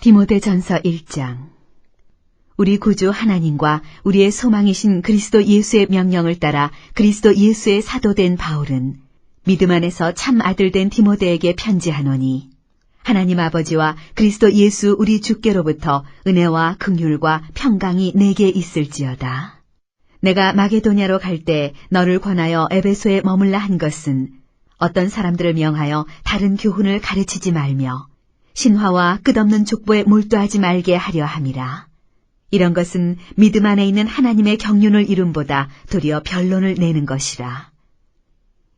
디모데전서 1장. 우리 구주 하나님과 우리의 소망이신 그리스도 예수의 명령을 따라 그리스도 예수의 사도된 바울은 믿음 안에서 참 아들된 디모데에게 편지하노니, 하나님 아버지와 그리스도 예수 우리 주께로부터 은혜와 긍휼과 평강이 내게 있을지어다. 내가 마게도냐로 갈 때 너를 권하여 에베소에 머물라 한 것은 어떤 사람들을 명하여 다른 교훈을 가르치지 말며 신화와 끝없는 족보에 몰두하지 말게 하려 함이라. 이런 것은 믿음 안에 있는 하나님의 경륜을 이룸보다 도리어 변론을 내는 것이라.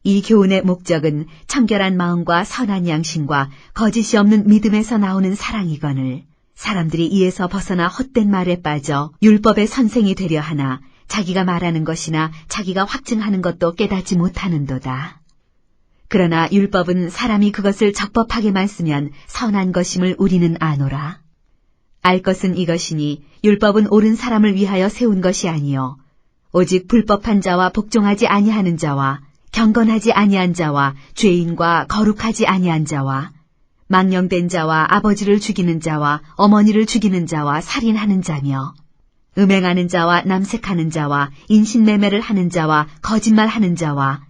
이 교훈의 목적은 청결한 마음과 선한 양심과 거짓이 없는 믿음에서 나오는 사랑이거늘, 사람들이 이에서 벗어나 헛된 말에 빠져 율법의 선생이 되려 하나 자기가 말하는 것이나 자기가 확증하는 것도 깨닫지 못하는도다. 그러나 율법은 사람이 그것을 적법하게만 쓰면 선한 것임을 우리는 아노라. 알 것은 이것이니 율법은 옳은 사람을 위하여 세운 것이 아니요 오직 불법한 자와 복종하지 아니하는 자와 경건하지 아니한 자와 죄인과 거룩하지 아니한 자와 망령된 자와 아버지를 죽이는 자와 어머니를 죽이는 자와 살인하는 자며 음행하는 자와 남색하는 자와 인신매매를 하는 자와 거짓말하는 자와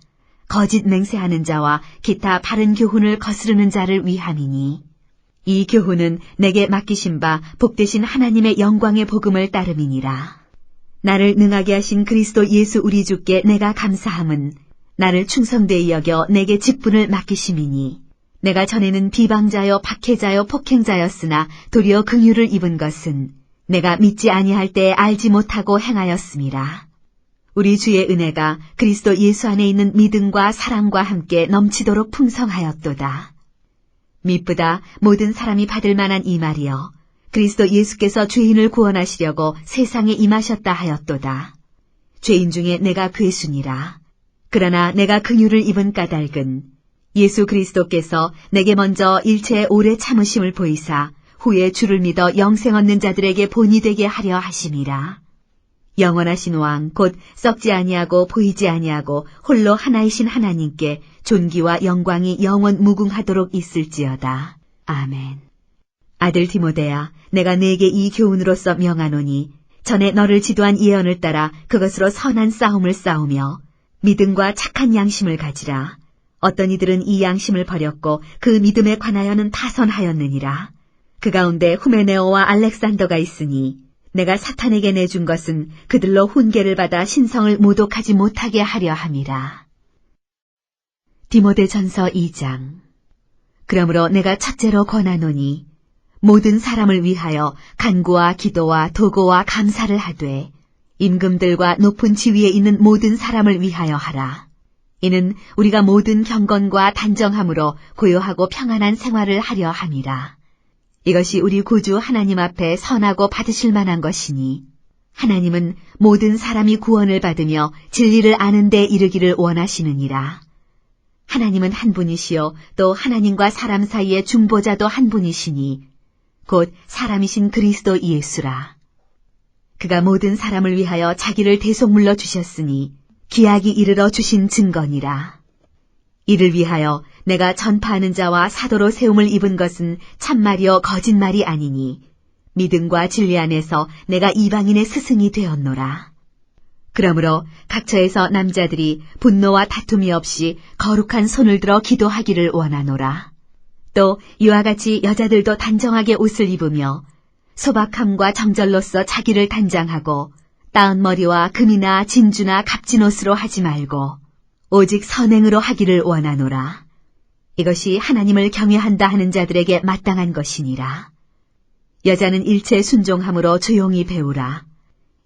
거짓 맹세하는 자와 기타 바른 교훈을 거스르는 자를 위함이니, 이 교훈은 내게 맡기신 바 복되신 하나님의 영광의 복음을 따름이니라. 나를 능하게 하신 그리스도 예수 우리 주께 내가 감사함은 나를 충성되이 여겨 내게 직분을 맡기심이니, 내가 전에는 비방자여 박해자여 폭행자였으나 도리어 긍휼을 입은 것은 내가 믿지 아니할 때에 알지 못하고 행하였음이라. 우리 주의 은혜가 그리스도 예수 안에 있는 믿음과 사랑과 함께 넘치도록 풍성하였도다. 미쁘다 모든 사람이 받을 만한 이 말이여, 그리스도 예수께서 죄인을 구원하시려고 세상에 임하셨다 하였도다. 죄인 중에 내가 괴순이라. 그러나 내가 긍휼을 입은 까닭은 예수 그리스도께서 내게 먼저 일체의 오래 참으심을 보이사 후에 주를 믿어 영생 얻는 자들에게 본이 되게 하려 하심이라. 영원하신 왕 곧 썩지 아니하고 보이지 아니하고 홀로 하나이신 하나님께 존귀와 영광이 영원 무궁하도록 있을지어다. 아멘. 아들 디모데야, 내가 네게 이 교훈으로서 명하노니 전에 너를 지도한 예언을 따라 그것으로 선한 싸움을 싸우며 믿음과 착한 양심을 가지라. 어떤 이들은 이 양심을 버렸고 그 믿음에 관하여는 타선하였느니라. 그 가운데 후메네오와 알렉산더가 있으니 내가 사탄에게 내준 것은 그들로 훈계를 받아 신성을 모독하지 못하게 하려 함이라. 디모데전서 2장. 그러므로 내가 첫째로 권하노니 모든 사람을 위하여 간구와 기도와 도고와 감사를 하되 임금들과 높은 지위에 있는 모든 사람을 위하여 하라. 이는 우리가 모든 경건과 단정함으로 고요하고 평안한 생활을 하려 함이라. 이것이 우리 구주 하나님 앞에 선하고 받으실 만한 것이니, 하나님은 모든 사람이 구원을 받으며 진리를 아는 데 이르기를 원하시느니라. 하나님은 한 분이시요 또 하나님과 사람 사이의 중보자도 한 분이시니 곧 사람이신 그리스도 예수라. 그가 모든 사람을 위하여 자기를 대속물로 주셨으니 기약이 이르러 주신 증거니라. 이를 위하여 내가 전파하는 자와 사도로 세움을 입은 것은 참말이요 거짓말이 아니니 믿음과 진리 안에서 내가 이방인의 스승이 되었노라. 그러므로 각처에서 남자들이 분노와 다툼이 없이 거룩한 손을 들어 기도하기를 원하노라. 또 이와 같이 여자들도 단정하게 옷을 입으며 소박함과 정절로서 자기를 단장하고 따은 머리와 금이나 진주나 값진 옷으로 하지 말고 오직 선행으로 하기를 원하노라. 이것이 하나님을 경외한다 하는 자들에게 마땅한 것이니라. 여자는 일체 순종함으로 조용히 배우라.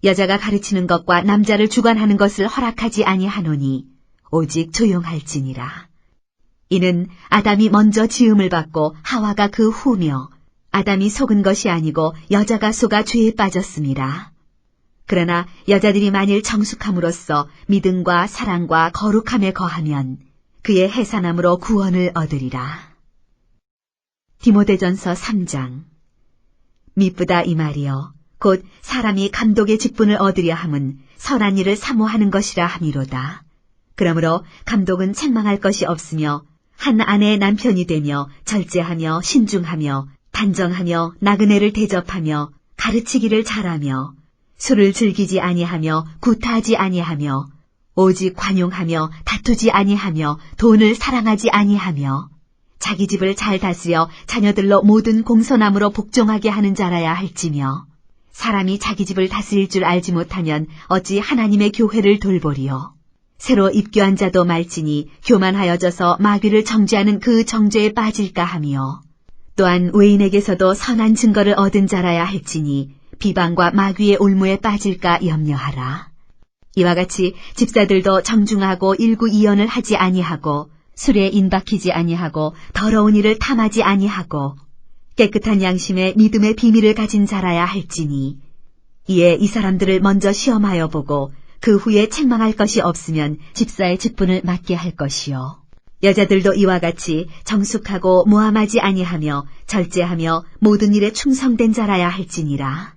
여자가 가르치는 것과 남자를 주관하는 것을 허락하지 아니하노니 오직 조용할지니라. 이는 아담이 먼저 지음을 받고 하와가 그 후며 아담이 속은 것이 아니고 여자가 속아 죄에 빠졌음이라. 그러나 여자들이 만일 정숙함으로써 믿음과 사랑과 거룩함에 거하면 그의 해산함으로 구원을 얻으리라. 디모데전서 3장. 미쁘다 이 말이여, 곧 사람이 감독의 직분을 얻으려 함은 선한 일을 사모하는 것이라 함이로다. 그러므로 감독은 책망할 것이 없으며 한 아내의 남편이 되며 절제하며 신중하며 단정하며 나그네를 대접하며 가르치기를 잘하며 술을 즐기지 아니하며 구타하지 아니하며 오직 관용하며 다투지 아니하며 돈을 사랑하지 아니하며 자기 집을 잘 다스려 자녀들로 모든 공손함으로 복종하게 하는 자라야 할지며 사람이 자기 집을 다스릴 줄 알지 못하면 어찌 하나님의 교회를 돌보리요. 새로 입교한 자도 말지니 교만하여져서 마귀를 정죄하는 그 정죄에 빠질까 하며 또한 외인에게서도 선한 증거를 얻은 자라야 할지니 비방과 마귀의 올무에 빠질까 염려하라. 이와 같이 집사들도 정중하고 일구이연을 하지 아니하고 술에 인박히지 아니하고 더러운 일을 탐하지 아니하고 깨끗한 양심에 믿음의 비밀을 가진 자라야 할지니 이에 이 사람들을 먼저 시험하여 보고 그 후에 책망할 것이 없으면 집사의 직분을 맡게 할 것이요. 여자들도 이와 같이 정숙하고 모함하지 아니하며 절제하며 모든 일에 충성된 자라야 할지니라.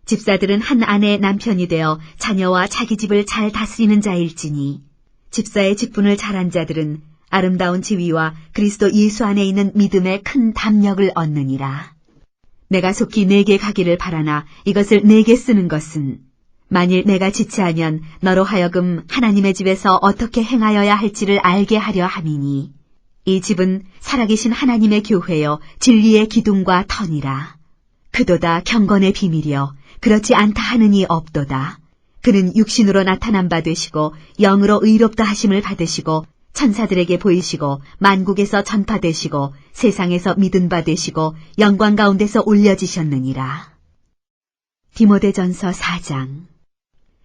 집사들은 한 아내의 남편이 되어 자녀와 자기 집을 잘 다스리는 자일지니 집사의 직분을 잘한 자들은 아름다운 지위와 그리스도 예수 안에 있는 믿음의 큰 담력을 얻느니라. 내가 속히 내게 가기를 바라나 이것을 내게 쓰는 것은 만일 내가 지체하면 너로 하여금 하나님의 집에서 어떻게 행하여야 할지를 알게 하려 함이니 이 집은 살아계신 하나님의 교회요 진리의 기둥과 터니라. 그도다 경건의 비밀이여 그렇지 않다 하느니 없도다. 그는 육신으로 나타난 바 되시고 영으로 의롭다 하심을 받으시고 천사들에게 보이시고 만국에서 전파되시고 세상에서 믿은 바 되시고 영광 가운데서 올려지셨느니라. 디모데전서 4장.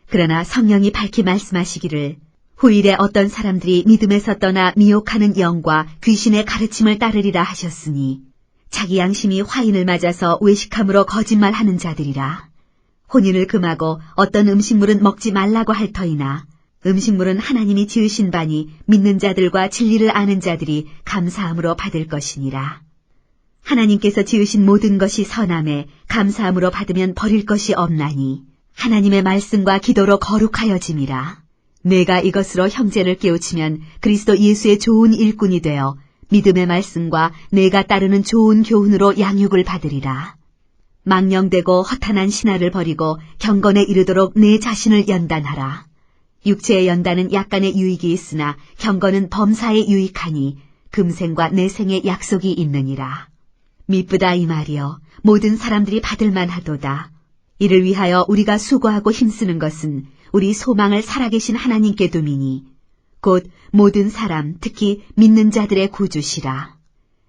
그러나 성령이 밝히 말씀하시기를 후일에 어떤 사람들이 믿음에서 떠나 미혹하는 영과 귀신의 가르침을 따르리라 하셨으니 자기 양심이 화인을 맞아서 외식함으로 거짓말하는 자들이라. 혼인을 금하고 어떤 음식물은 먹지 말라고 할 터이나 음식물은 하나님이 지으신 바니 믿는 자들과 진리를 아는 자들이 감사함으로 받을 것이니라. 하나님께서 지으신 모든 것이 선함에 감사함으로 받으면 버릴 것이 없나니 하나님의 말씀과 기도로 거룩하여짐이라. 내가 이것으로 형제를 깨우치면 그리스도 예수의 좋은 일꾼이 되어 믿음의 말씀과 내가 따르는 좋은 교훈으로 양육을 받으리라. 망령되고 허탄한 신화를 버리고 경건에 이르도록 내 자신을 연단하라. 육체의 연단은 약간의 유익이 있으나 경건은 범사에 유익하니 금생과 내생의 약속이 있느니라. 미쁘다 이 말이여 모든 사람들이 받을 만하도다. 이를 위하여 우리가 수고하고 힘쓰는 것은 우리 소망을 살아계신 하나님께 두미니 곧 모든 사람 특히 믿는 자들의 구주시라.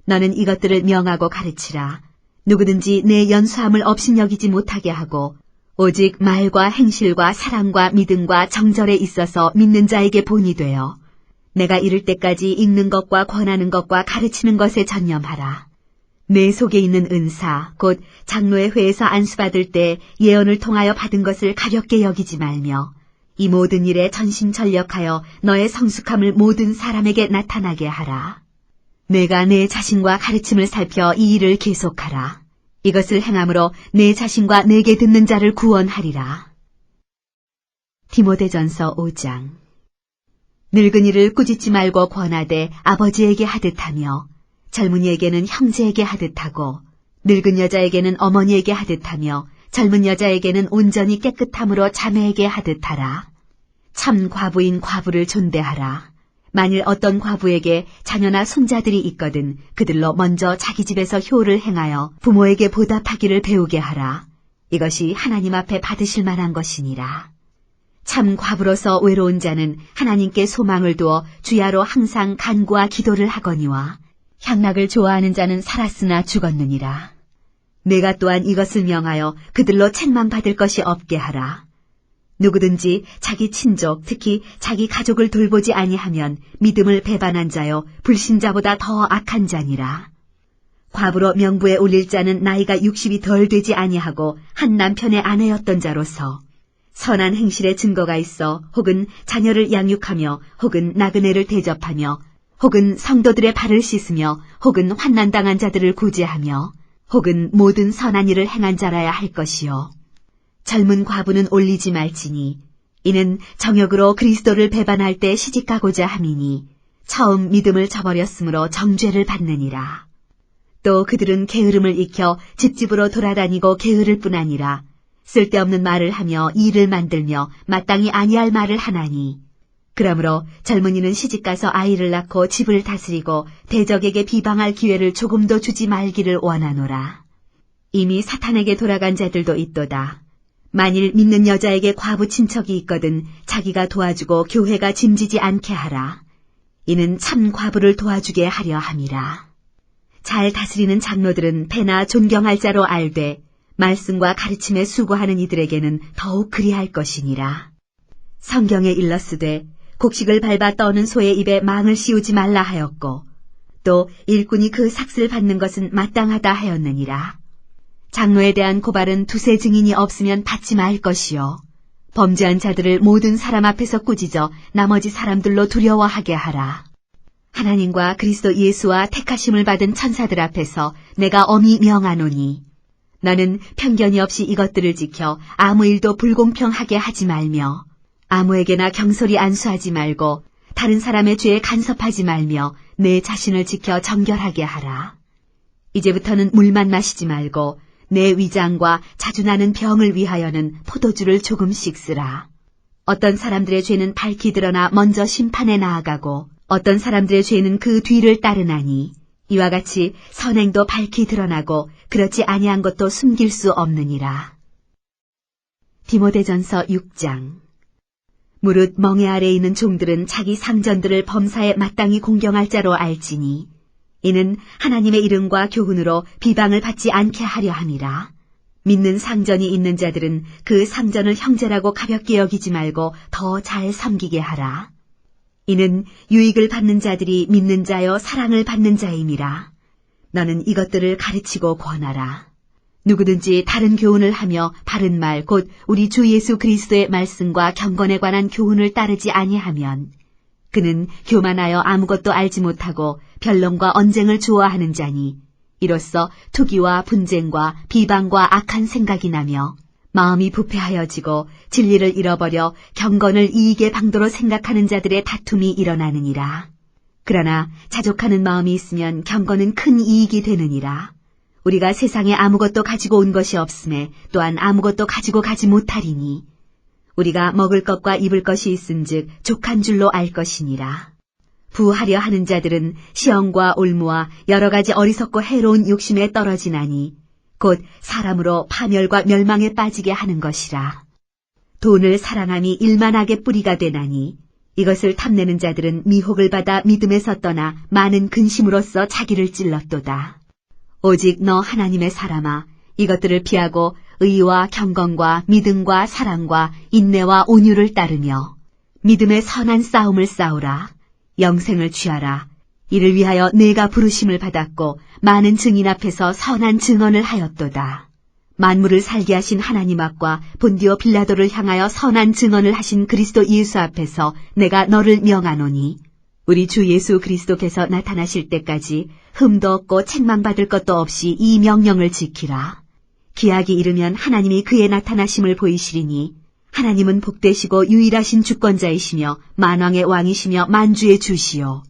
너는 이것들을 명하고 가르치라. 누구든지 내 연수함을 업신여기지 못하게 하고 오직 말과 행실과 사랑과 믿음과 정절에 있어서 믿는 자에게 본이 되어 내가 이를 때까지 읽는 것과 권하는 것과 가르치는 것에 전념하라. 내 속에 있는 은사 곧 장로의 회에서 안수받을 때 예언을 통하여 받은 것을 가볍게 여기지 말며 이 모든 일에 전심전력하여 너의 성숙함을 모든 사람에게 나타나게 하라. 내가 내 자신과 가르침을 살펴 이 일을 계속하라. 이것을 행함으로 내 자신과 내게 듣는 자를 구원하리라. 디모데전서 5장. 늙은이를 꾸짖지 말고 권하되 아버지에게 하듯하며 젊은이에게는 형제에게 하듯하고 늙은 여자에게는 어머니에게 하듯하며 젊은 여자에게는 온전히 깨끗함으로 자매에게 하듯하라. 참 과부인 과부를 존대하라. 만일 어떤 과부에게 자녀나 손자들이 있거든 그들로 먼저 자기 집에서 효를 행하여 부모에게 보답하기를 배우게 하라. 이것이 하나님 앞에 받으실 만한 것이니라. 참 과부로서 외로운 자는 하나님께 소망을 두어 주야로 항상 간구와 기도를 하거니와 향락을 좋아하는 자는 살았으나 죽었느니라. 내가 또한 이것을 명하여 그들로 책망받을 것이 없게 하라. 누구든지 자기 친족, 특히 자기 가족을 돌보지 아니하면 믿음을 배반한 자요 불신자보다 더 악한 자니라. 과부로 명부에 올릴 자는 나이가 60이 덜 되지 아니하고 한 남편의 아내였던 자로서 선한 행실의 증거가 있어 혹은 자녀를 양육하며 혹은 나그네를 대접하며 혹은 성도들의 발을 씻으며 혹은 환난당한 자들을 구제하며 혹은 모든 선한 일을 행한 자라야 할 것이요. 젊은 과부는 올리지 말지니 이는 정욕으로 그리스도를 배반할 때 시집가고자 함이니 처음 믿음을 저버렸으므로 정죄를 받느니라. 또 그들은 게으름을 익혀 집집으로 돌아다니고 게으를 뿐 아니라 쓸데없는 말을 하며 일을 만들며 마땅히 아니할 말을 하나니 그러므로 젊은이는 시집가서 아이를 낳고 집을 다스리고 대적에게 비방할 기회를 조금도 주지 말기를 원하노라. 이미 사탄에게 돌아간 자들도 있도다. 만일 믿는 여자에게 과부 친척이 있거든 자기가 도와주고 교회가 짐지지 않게 하라. 이는 참 과부를 도와주게 하려 함이라. 잘 다스리는 장로들은 배나 존경할 자로 알되 말씀과 가르침에 수고하는 이들에게는 더욱 그리할 것이니라. 성경에 일렀으되 곡식을 밟아 떠는 소의 입에 망을 씌우지 말라 하였고 또 일꾼이 그 삭슬 받는 것은 마땅하다 하였느니라. 장로에 대한 고발은 두세 증인이 없으면 받지 말 것이요 범죄한 자들을 모든 사람 앞에서 꾸짖어 나머지 사람들로 두려워하게 하라. 하나님과 그리스도 예수와 택하심을 받은 천사들 앞에서 내가 엄히 명하노니 너는 편견이 없이 이것들을 지켜 아무 일도 불공평하게 하지 말며 아무에게나 경솔히 안수하지 말고 다른 사람의 죄에 간섭하지 말며 내 자신을 지켜 정결하게 하라. 이제부터는 물만 마시지 말고 내 위장과 자주 나는 병을 위하여는 포도주를 조금씩 쓰라. 어떤 사람들의 죄는 밝히 드러나 먼저 심판에 나아가고 어떤 사람들의 죄는 그 뒤를 따르나니 이와 같이 선행도 밝히 드러나고 그렇지 아니한 것도 숨길 수 없느니라. 디모데전서 6장. 무릇 멍에 아래 있는 종들은 자기 상전들을 범사에 마땅히 공경할 자로 알지니 이는 하나님의 이름과 교훈으로 비방을 받지 않게 하려 함이라. 믿는 상전이 있는 자들은 그 상전을 형제라고 가볍게 여기지 말고 더 잘 섬기게 하라. 이는 유익을 받는 자들이 믿는 자여 사랑을 받는 자임이라. 너는 이것들을 가르치고 권하라. 누구든지 다른 교훈을 하며 바른 말 곧 우리 주 예수 그리스도의 말씀과 경건에 관한 교훈을 따르지 아니하면 그는 교만하여 아무것도 알지 못하고 변론과 언쟁을 좋아하는 자니 이로써 투기와 분쟁과 비방과 악한 생각이 나며 마음이 부패하여지고 진리를 잃어버려 경건을 이익의 방도로 생각하는 자들의 다툼이 일어나느니라. 그러나 자족하는 마음이 있으면 경건은 큰 이익이 되느니라. 우리가 세상에 아무것도 가지고 온 것이 없음에 또한 아무것도 가지고 가지 못하리니 우리가 먹을 것과 입을 것이 있은즉 족한 줄로 알 것이니라. 부하려 하는 자들은 시험과 올무와 여러 가지 어리석고 해로운 욕심에 떨어지나니 곧 사람으로 파멸과 멸망에 빠지게 하는 것이라. 돈을 사랑함이 일만하게 뿌리가 되나니 이것을 탐내는 자들은 미혹을 받아 믿음에서 떠나 많은 근심으로써 자기를 찔렀도다. 오직 너 하나님의 사람아 이것들을 피하고 의와 경건과 믿음과 사랑과 인내와 온유를 따르며 믿음의 선한 싸움을 싸우라. 영생을 취하라. 이를 위하여 내가 부르심을 받았고 많은 증인 앞에서 선한 증언을 하였도다. 만물을 살게 하신 하나님 앞과 본디오 빌라도를 향하여 선한 증언을 하신 그리스도 예수 앞에서 내가 너를 명하노니 우리 주 예수 그리스도께서 나타나실 때까지 흠도 없고 책망받을 것도 없이 이 명령을 지키라. 기약이 이르면 하나님이 그의 나타나심을 보이시리니 하나님은 복되시고 유일하신 주권자이시며 만왕의 왕이시며 만주의 주시오.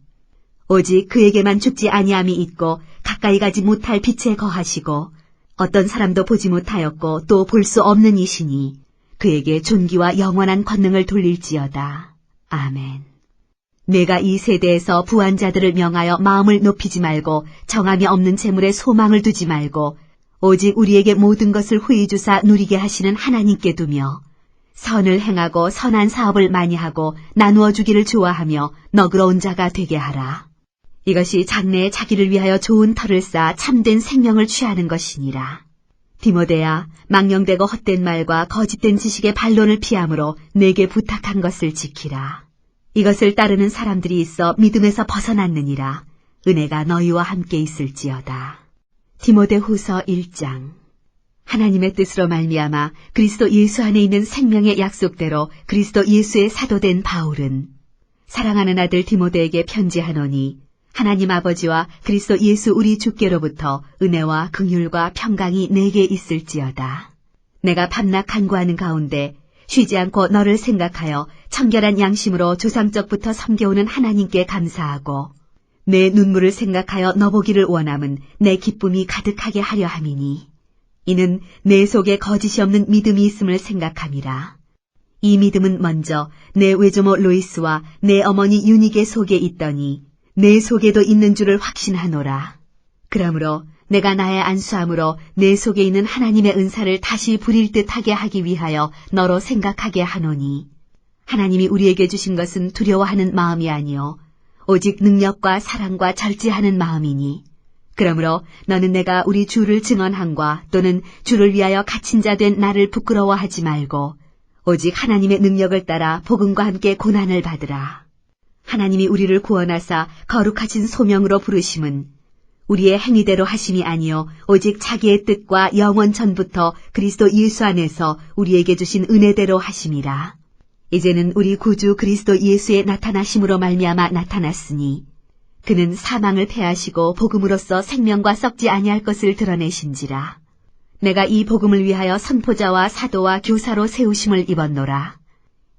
오직 그에게만 죽지 아니함이 있고 가까이 가지 못할 빛에 거하시고 어떤 사람도 보지 못하였고 또 볼 수 없는 이시니 그에게 존귀와 영원한 권능을 돌릴지어다. 아멘. 내가 이 세대에서 부한 자들을 명하여 마음을 높이지 말고 정함이 없는 재물에 소망을 두지 말고 오직 우리에게 모든 것을 후히 주사 누리게 하시는 하나님께 두며 선을 행하고 선한 사업을 많이 하고 나누어 주기를 좋아하며 너그러운 자가 되게 하라. 이것이 장래에 자기를 위하여 좋은 터를 쌓아 참된 생명을 취하는 것이니라. 디모데야, 망령되고 헛된 말과 거짓된 지식의 반론을 피함으로 내게 부탁한 것을 지키라. 이것을 따르는 사람들이 있어 믿음에서 벗어났느니라. 은혜가 너희와 함께 있을지어다. 디모데후서 1장. 하나님의 뜻으로 말미암아 그리스도 예수 안에 있는 생명의 약속대로 그리스도 예수의 사도된 바울은 사랑하는 아들 디모데에게 편지하노니 하나님 아버지와 그리스도 예수 우리 주께로부터 은혜와 긍휼과 평강이 내게 있을지어다. 내가 밤낮 간구하는 가운데 쉬지 않고 너를 생각하여 청결한 양심으로 조상적부터 섬겨오는 하나님께 감사하고 내 눈물을 생각하여 너보기를 원함은 내 기쁨이 가득하게 하려 함이니 이는 내 속에 거짓이 없는 믿음이 있음을 생각함이라. 이 믿음은 먼저 내 외조모 로이스와 내 어머니 유닉의 속에 있더니 내 속에도 있는 줄을 확신하노라. 그러므로 내가 나의 안수함으로 내 속에 있는 하나님의 은사를 다시 부릴 듯하게 하기 위하여 너로 생각하게 하노니 하나님이 우리에게 주신 것은 두려워하는 마음이 아니요 오직 능력과 사랑과 절제하는 마음이니 그러므로 너는 내가 우리 주를 증언함과 또는 주를 위하여 갇힌 자 된 나를 부끄러워하지 말고 오직 하나님의 능력을 따라 복음과 함께 고난을 받으라. 하나님이 우리를 구원하사 거룩하신 소명으로 부르심은 우리의 행위대로 하심이 아니요 오직 자기의 뜻과 영원 전부터 그리스도 예수 안에서 우리에게 주신 은혜대로 하심이라. 이제는 우리 구주 그리스도 예수의 나타나심으로 말미암아 나타났으니 그는 사망을 패하시고 복음으로써 생명과 썩지 아니할 것을 드러내신지라. 내가 이 복음을 위하여 선포자와 사도와 교사로 세우심을 입었노라.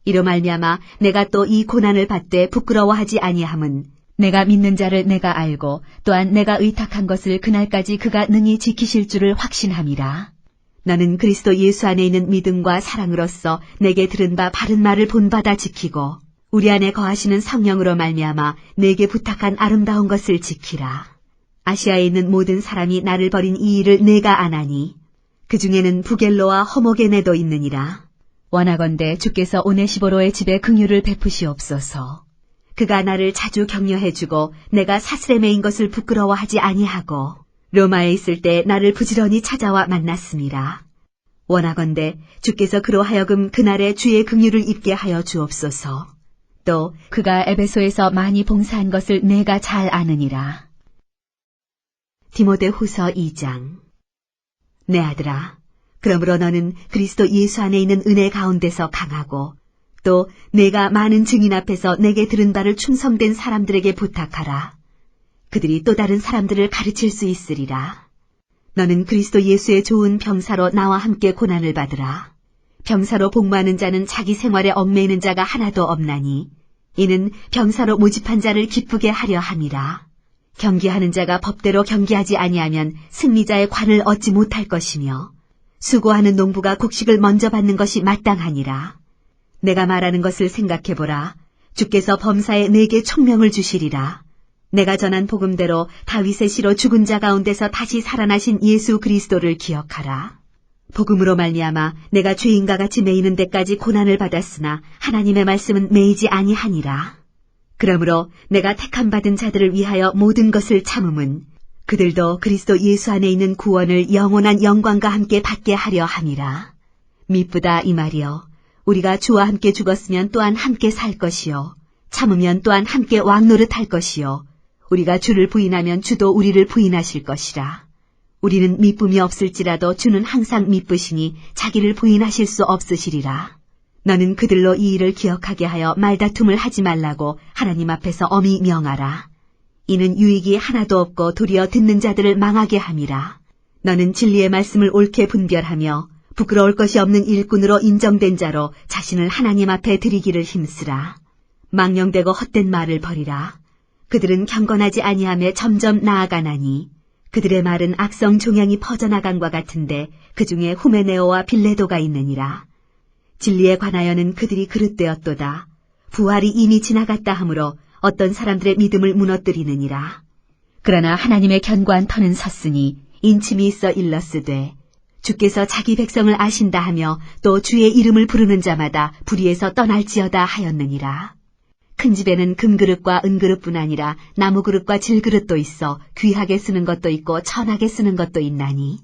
이로 말미암아 내가 또 이 고난을 받되 부끄러워하지 아니함은 내가 믿는 자를 내가 알고 또한 내가 의탁한 것을 그날까지 그가 능히 지키실 줄을 확신함이라. 너는 그리스도 예수 안에 있는 믿음과 사랑으로서 내게 들은 바 바른 말을 본받아 지키고 우리 안에 거하시는 성령으로 말미암아 내게 부탁한 아름다운 것을 지키라. 아시아에 있는 모든 사람이 나를 버린 이 일을 내가 아나니 그 중에는 부겔로와 허모게네도 있느니라. 원하건대 주께서 오네시보로의 집에 긍휼을 베푸시옵소서. 그가 나를 자주 격려해주고 내가 사스레 인 것을 부끄러워하지 아니하고 로마에 있을 때 나를 부지런히 찾아와 만났습니다. 원하건대 주께서 그로 하여금 그날에 주의 긍휼을 입게 하여 주옵소서. 또 그가 에베소에서 많이 봉사한 것을 내가 잘 아느니라. 디모데후서 2장. 내 아들아, 그러므로 너는 그리스도 예수 안에 있는 은혜 가운데서 강하고 또 내가 많은 증인 앞에서 내게 들은 바를 충성된 사람들에게 부탁하라. 그들이 또 다른 사람들을 가르칠 수 있으리라. 너는 그리스도 예수의 좋은 병사로 나와 함께 고난을 받으라. 병사로 복무하는 자는 자기 생활에 얽매이는 자가 하나도 없나니 이는 병사로 모집한 자를 기쁘게 하려 함이라. 경기하는 자가 법대로 경기하지 아니하면 승리자의 관을 얻지 못할 것이며 수고하는 농부가 곡식을 먼저 받는 것이 마땅하니라. 내가 말하는 것을 생각해보라. 주께서 범사에 내게 총명을 주시리라. 내가 전한 복음대로 다윗의 씨로 죽은 자 가운데서 다시 살아나신 예수 그리스도를 기억하라. 복음으로 말미암아 내가 죄인과 같이 매이는 데까지 고난을 받았으나 하나님의 말씀은 매이지 아니하니라. 그러므로 내가 택함 받은 자들을 위하여 모든 것을 참음은 그들도 그리스도 예수 안에 있는 구원을 영원한 영광과 함께 받게 하려 함이라. 미쁘다 이 말이여. 우리가 주와 함께 죽었으면 또한 함께 살 것이요 참으면 또한 함께 왕노릇할 것이요 우리가 주를 부인하면 주도 우리를 부인하실 것이라. 우리는 미쁨이 없을지라도 주는 항상 미쁘시니 자기를 부인하실 수 없으시리라. 너는 그들로 이 일을 기억하게 하여 말다툼을 하지 말라고 하나님 앞에서 엄히 명하라. 이는 유익이 하나도 없고 도리어 듣는 자들을 망하게 함이라. 너는 진리의 말씀을 옳게 분별하며 부끄러울 것이 없는 일꾼으로 인정된 자로 자신을 하나님 앞에 드리기를 힘쓰라. 망령되고 헛된 말을 버리라. 그들은 경건하지 아니하며 점점 나아가나니 그들의 말은 악성 종양이 퍼져나간과 같은데 그 중에 후메네오와 빌레도가 있느니라. 진리에 관하여는 그들이 그릇되었도다. 부활이 이미 지나갔다 하므로 어떤 사람들의 믿음을 무너뜨리느니라. 그러나 하나님의 견고한 터는 섰으니 인침이 있어 일렀으되 주께서 자기 백성을 아신다 하며 또 주의 이름을 부르는 자마다 불의에서 떠날지어다 하였느니라. 큰 집에는 금그릇과 은그릇뿐 아니라 나무그릇과 질그릇도 있어 귀하게 쓰는 것도 있고 천하게 쓰는 것도 있나니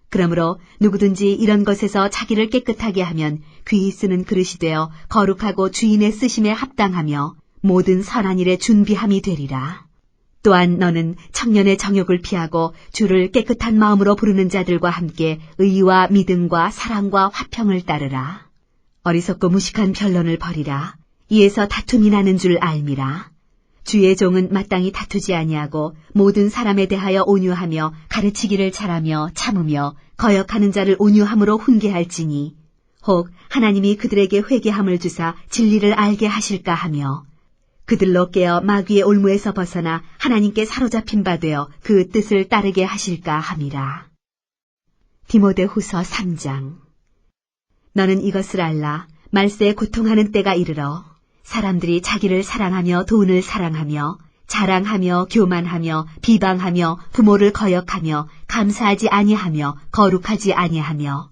그러므로 누구든지 이런 것에서 자기를 깨끗하게 하면 귀히 쓰는 그릇이 되어 거룩하고 주인의 쓰심에 합당하며 모든 선한 일에 준비함이 되리라. 또한 너는 청년의 정욕을 피하고 주를 깨끗한 마음으로 부르는 자들과 함께 의와 믿음과 사랑과 화평을 따르라. 어리석고 무식한 변론을 버리라. 이에서 다툼이 나는 줄 알미라. 주의 종은 마땅히 다투지 아니하고 모든 사람에 대하여 온유하며 가르치기를 잘하며 참으며 거역하는 자를 온유함으로 훈계할지니 혹 하나님이 그들에게 회개함을 주사 진리를 알게 하실까 하며 그들로 깨어 마귀의 올무에서 벗어나 하나님께 사로잡힌 바 되어 그 뜻을 따르게 하실까 함이라. 디모데후서 3장. 너는 이것을 알라. 말세에 고통하는 때가 이르러 사람들이 자기를 사랑하며 돈을 사랑하며 자랑하며 교만하며 비방하며 부모를 거역하며 감사하지 아니하며 거룩하지 아니하며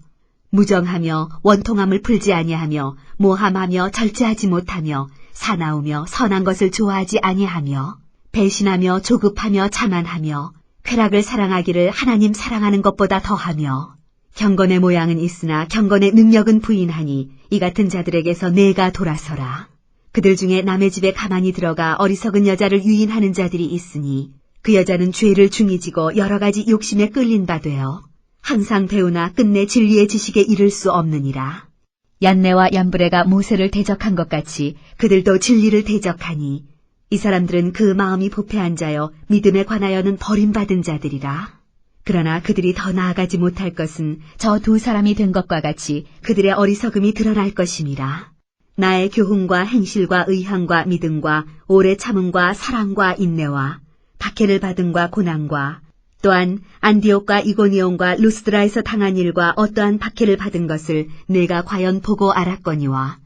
무정하며 원통함을 풀지 아니하며 모함하며 절제하지 못하며 사나우며 선한 것을 좋아하지 아니하며 배신하며 조급하며 자만하며 쾌락을 사랑하기를 하나님 사랑하는 것보다 더하며 경건의 모양은 있으나 경건의 능력은 부인하니 이 같은 자들에게서 내가 돌아서라. 그들 중에 남의 집에 가만히 들어가 어리석은 여자를 유인하는 자들이 있으니 그 여자는 죄를 중히 지고 여러 가지 욕심에 끌린 바 되어 항상 배우나 끝내 진리의 지식에 이를 수 없느니라. 얀네와 얀브레가 모세를 대적한 것 같이 그들도 진리를 대적하니 이 사람들은 그 마음이 부패한 자여 믿음에 관하여는 버림받은 자들이라. 그러나 그들이 더 나아가지 못할 것은 저 두 사람이 된 것과 같이 그들의 어리석음이 드러날 것임이라. 나의 교훈과 행실과 의향과 믿음과 오래 참음과 사랑과 인내와 박해를 받음과 고난과 또한 안디옥과 이고니온과 루스드라에서 당한 일과 어떠한 박해를 받은 것을 내가 과연 보고 알았거니와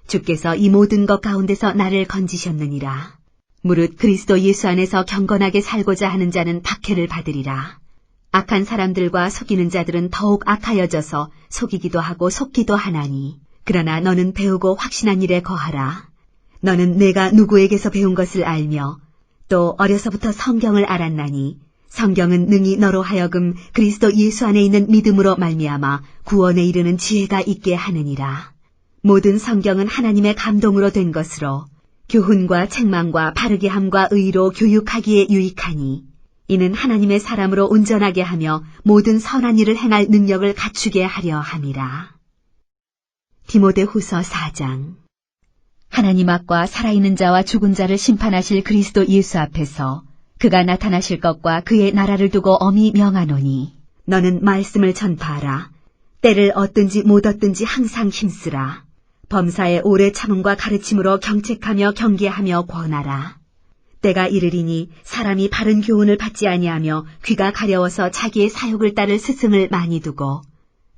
주께서 이 모든 것 가운데서 나를 건지셨느니라. 무릇 그리스도 예수 안에서 경건하게 살고자 하는 자는 박해를 받으리라. 악한 사람들과 속이는 자들은 더욱 악하여져서 속이기도 하고 속기도 하나니 그러나 너는 배우고 확신한 일에 거하라. 너는 내가 누구에게서 배운 것을 알며 또 어려서부터 성경을 알았나니 성경은 능히 너로 하여금 그리스도 예수 안에 있는 믿음으로 말미암아 구원에 이르는 지혜가 있게 하느니라. 모든 성경은 하나님의 감동으로 된 것으로 교훈과 책망과 바르게 함과 의로 교육하기에 유익하니 이는 하나님의 사람으로 온전하게 하며 모든 선한 일을 행할 능력을 갖추게 하려 함이라. 디모데후서 4장. 하나님 앞과 살아있는 자와 죽은 자를 심판하실 그리스도 예수 앞에서 그가 나타나실 것과 그의 나라를 두고 엄히 명하노니 너는 말씀을 전파하라. 때를 얻든지 못 얻든지 항상 힘쓰라. 범사에 오래 참음과 가르침으로 경책하며 경계하며 권하라. 때가 이르리니 사람이 바른 교훈을 받지 아니하며 귀가 가려워서 자기의 사욕을 따를 스승을 많이 두고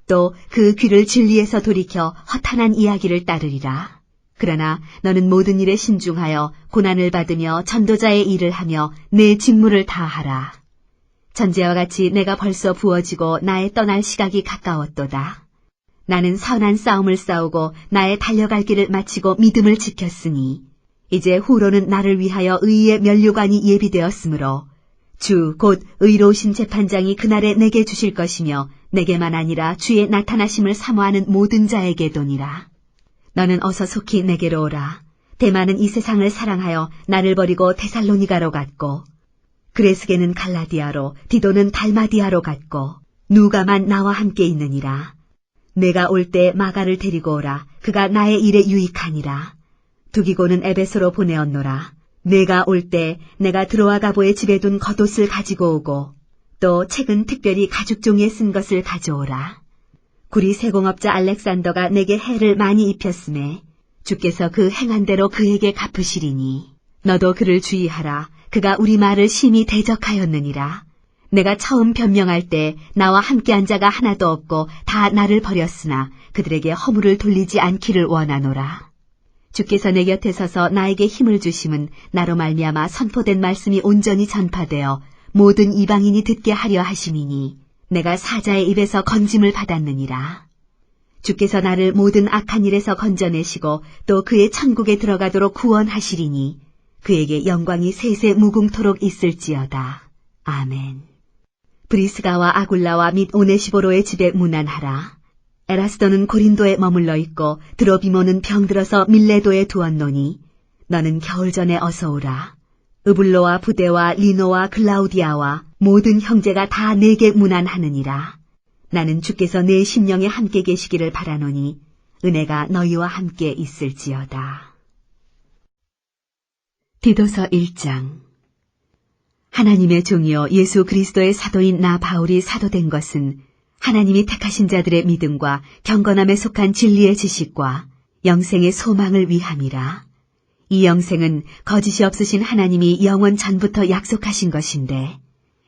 또 그 귀를 진리에서 돌이켜 허탄한 이야기를 따르리라. 그러나 너는 모든 일에 신중하여 고난을 받으며 전도자의 일을 하며 내 직무를 다하라. 전제와 같이 내가 벌써 부어지고 나의 떠날 시각이 가까웠도다. 나는 선한 싸움을 싸우고 나의 달려갈 길을 마치고 믿음을 지켰으니 이제 후로는 나를 위하여 의의 면류관이 예비되었으므로 주 곧 의로우신 재판장이 그날에 내게 주실 것이며 내게만 아니라 주의 나타나심을 사모하는 모든 자에게도니라. 너는 어서 속히 내게로 오라. 대마는 이 세상을 사랑하여 나를 버리고 데살로니가로 갔고 그레스게는 갈라디아로 디도는 달마디아로 갔고 누가만 나와 함께 있느니라. 내가 올 때 마가를 데리고 오라. 그가 나의 일에 유익하니라. 두기고는 에베소로 보내었노라. 내가 올 때 내가 드로아 가보의 집에 둔 겉옷을 가지고 오고 또 책은 특별히 가죽 종이에 쓴 것을 가져오라. 구리 세공업자 알렉산더가 내게 해를 많이 입혔음에 주께서 그 행한 대로 그에게 갚으시리니 너도 그를 주의하라. 그가 우리 말을 심히 대적하였느니라. 내가 처음 변명할 때 나와 함께한 자가 하나도 없고 다 나를 버렸으나 그들에게 허물을 돌리지 않기를 원하노라. 주께서 내 곁에 서서 나에게 힘을 주심은 나로 말미암아 선포된 말씀이 온전히 전파되어 모든 이방인이 듣게 하려 하심이니 내가 사자의 입에서 건짐을 받았느니라. 주께서 나를 모든 악한 일에서 건져내시고 또 그의 천국에 들어가도록 구원하시리니 그에게 영광이 세세 무궁토록 있을지어다. 아멘. 브리스가와 아굴라와 및 오네시보로의 집에 문안하라. 에라스도는 고린도에 머물러 있고 드로비모는 병들어서 밀레도에 두었노니 너는 겨울 전에 어서 오라. 으블로와 부데와 리노와 글라우디아와 모든 형제가 다 내게 문안하느니라. 나는 주께서 내 심령에 함께 계시기를 바라노니 은혜가 너희와 함께 있을지어다. 디도서 1장. 하나님의 종이요 예수 그리스도의 사도인 나 바울이 사도된 것은 하나님이 택하신 자들의 믿음과 경건함에 속한 진리의 지식과 영생의 소망을 위함이라. 이 영생은 거짓이 없으신 하나님이 영원 전부터 약속하신 것인데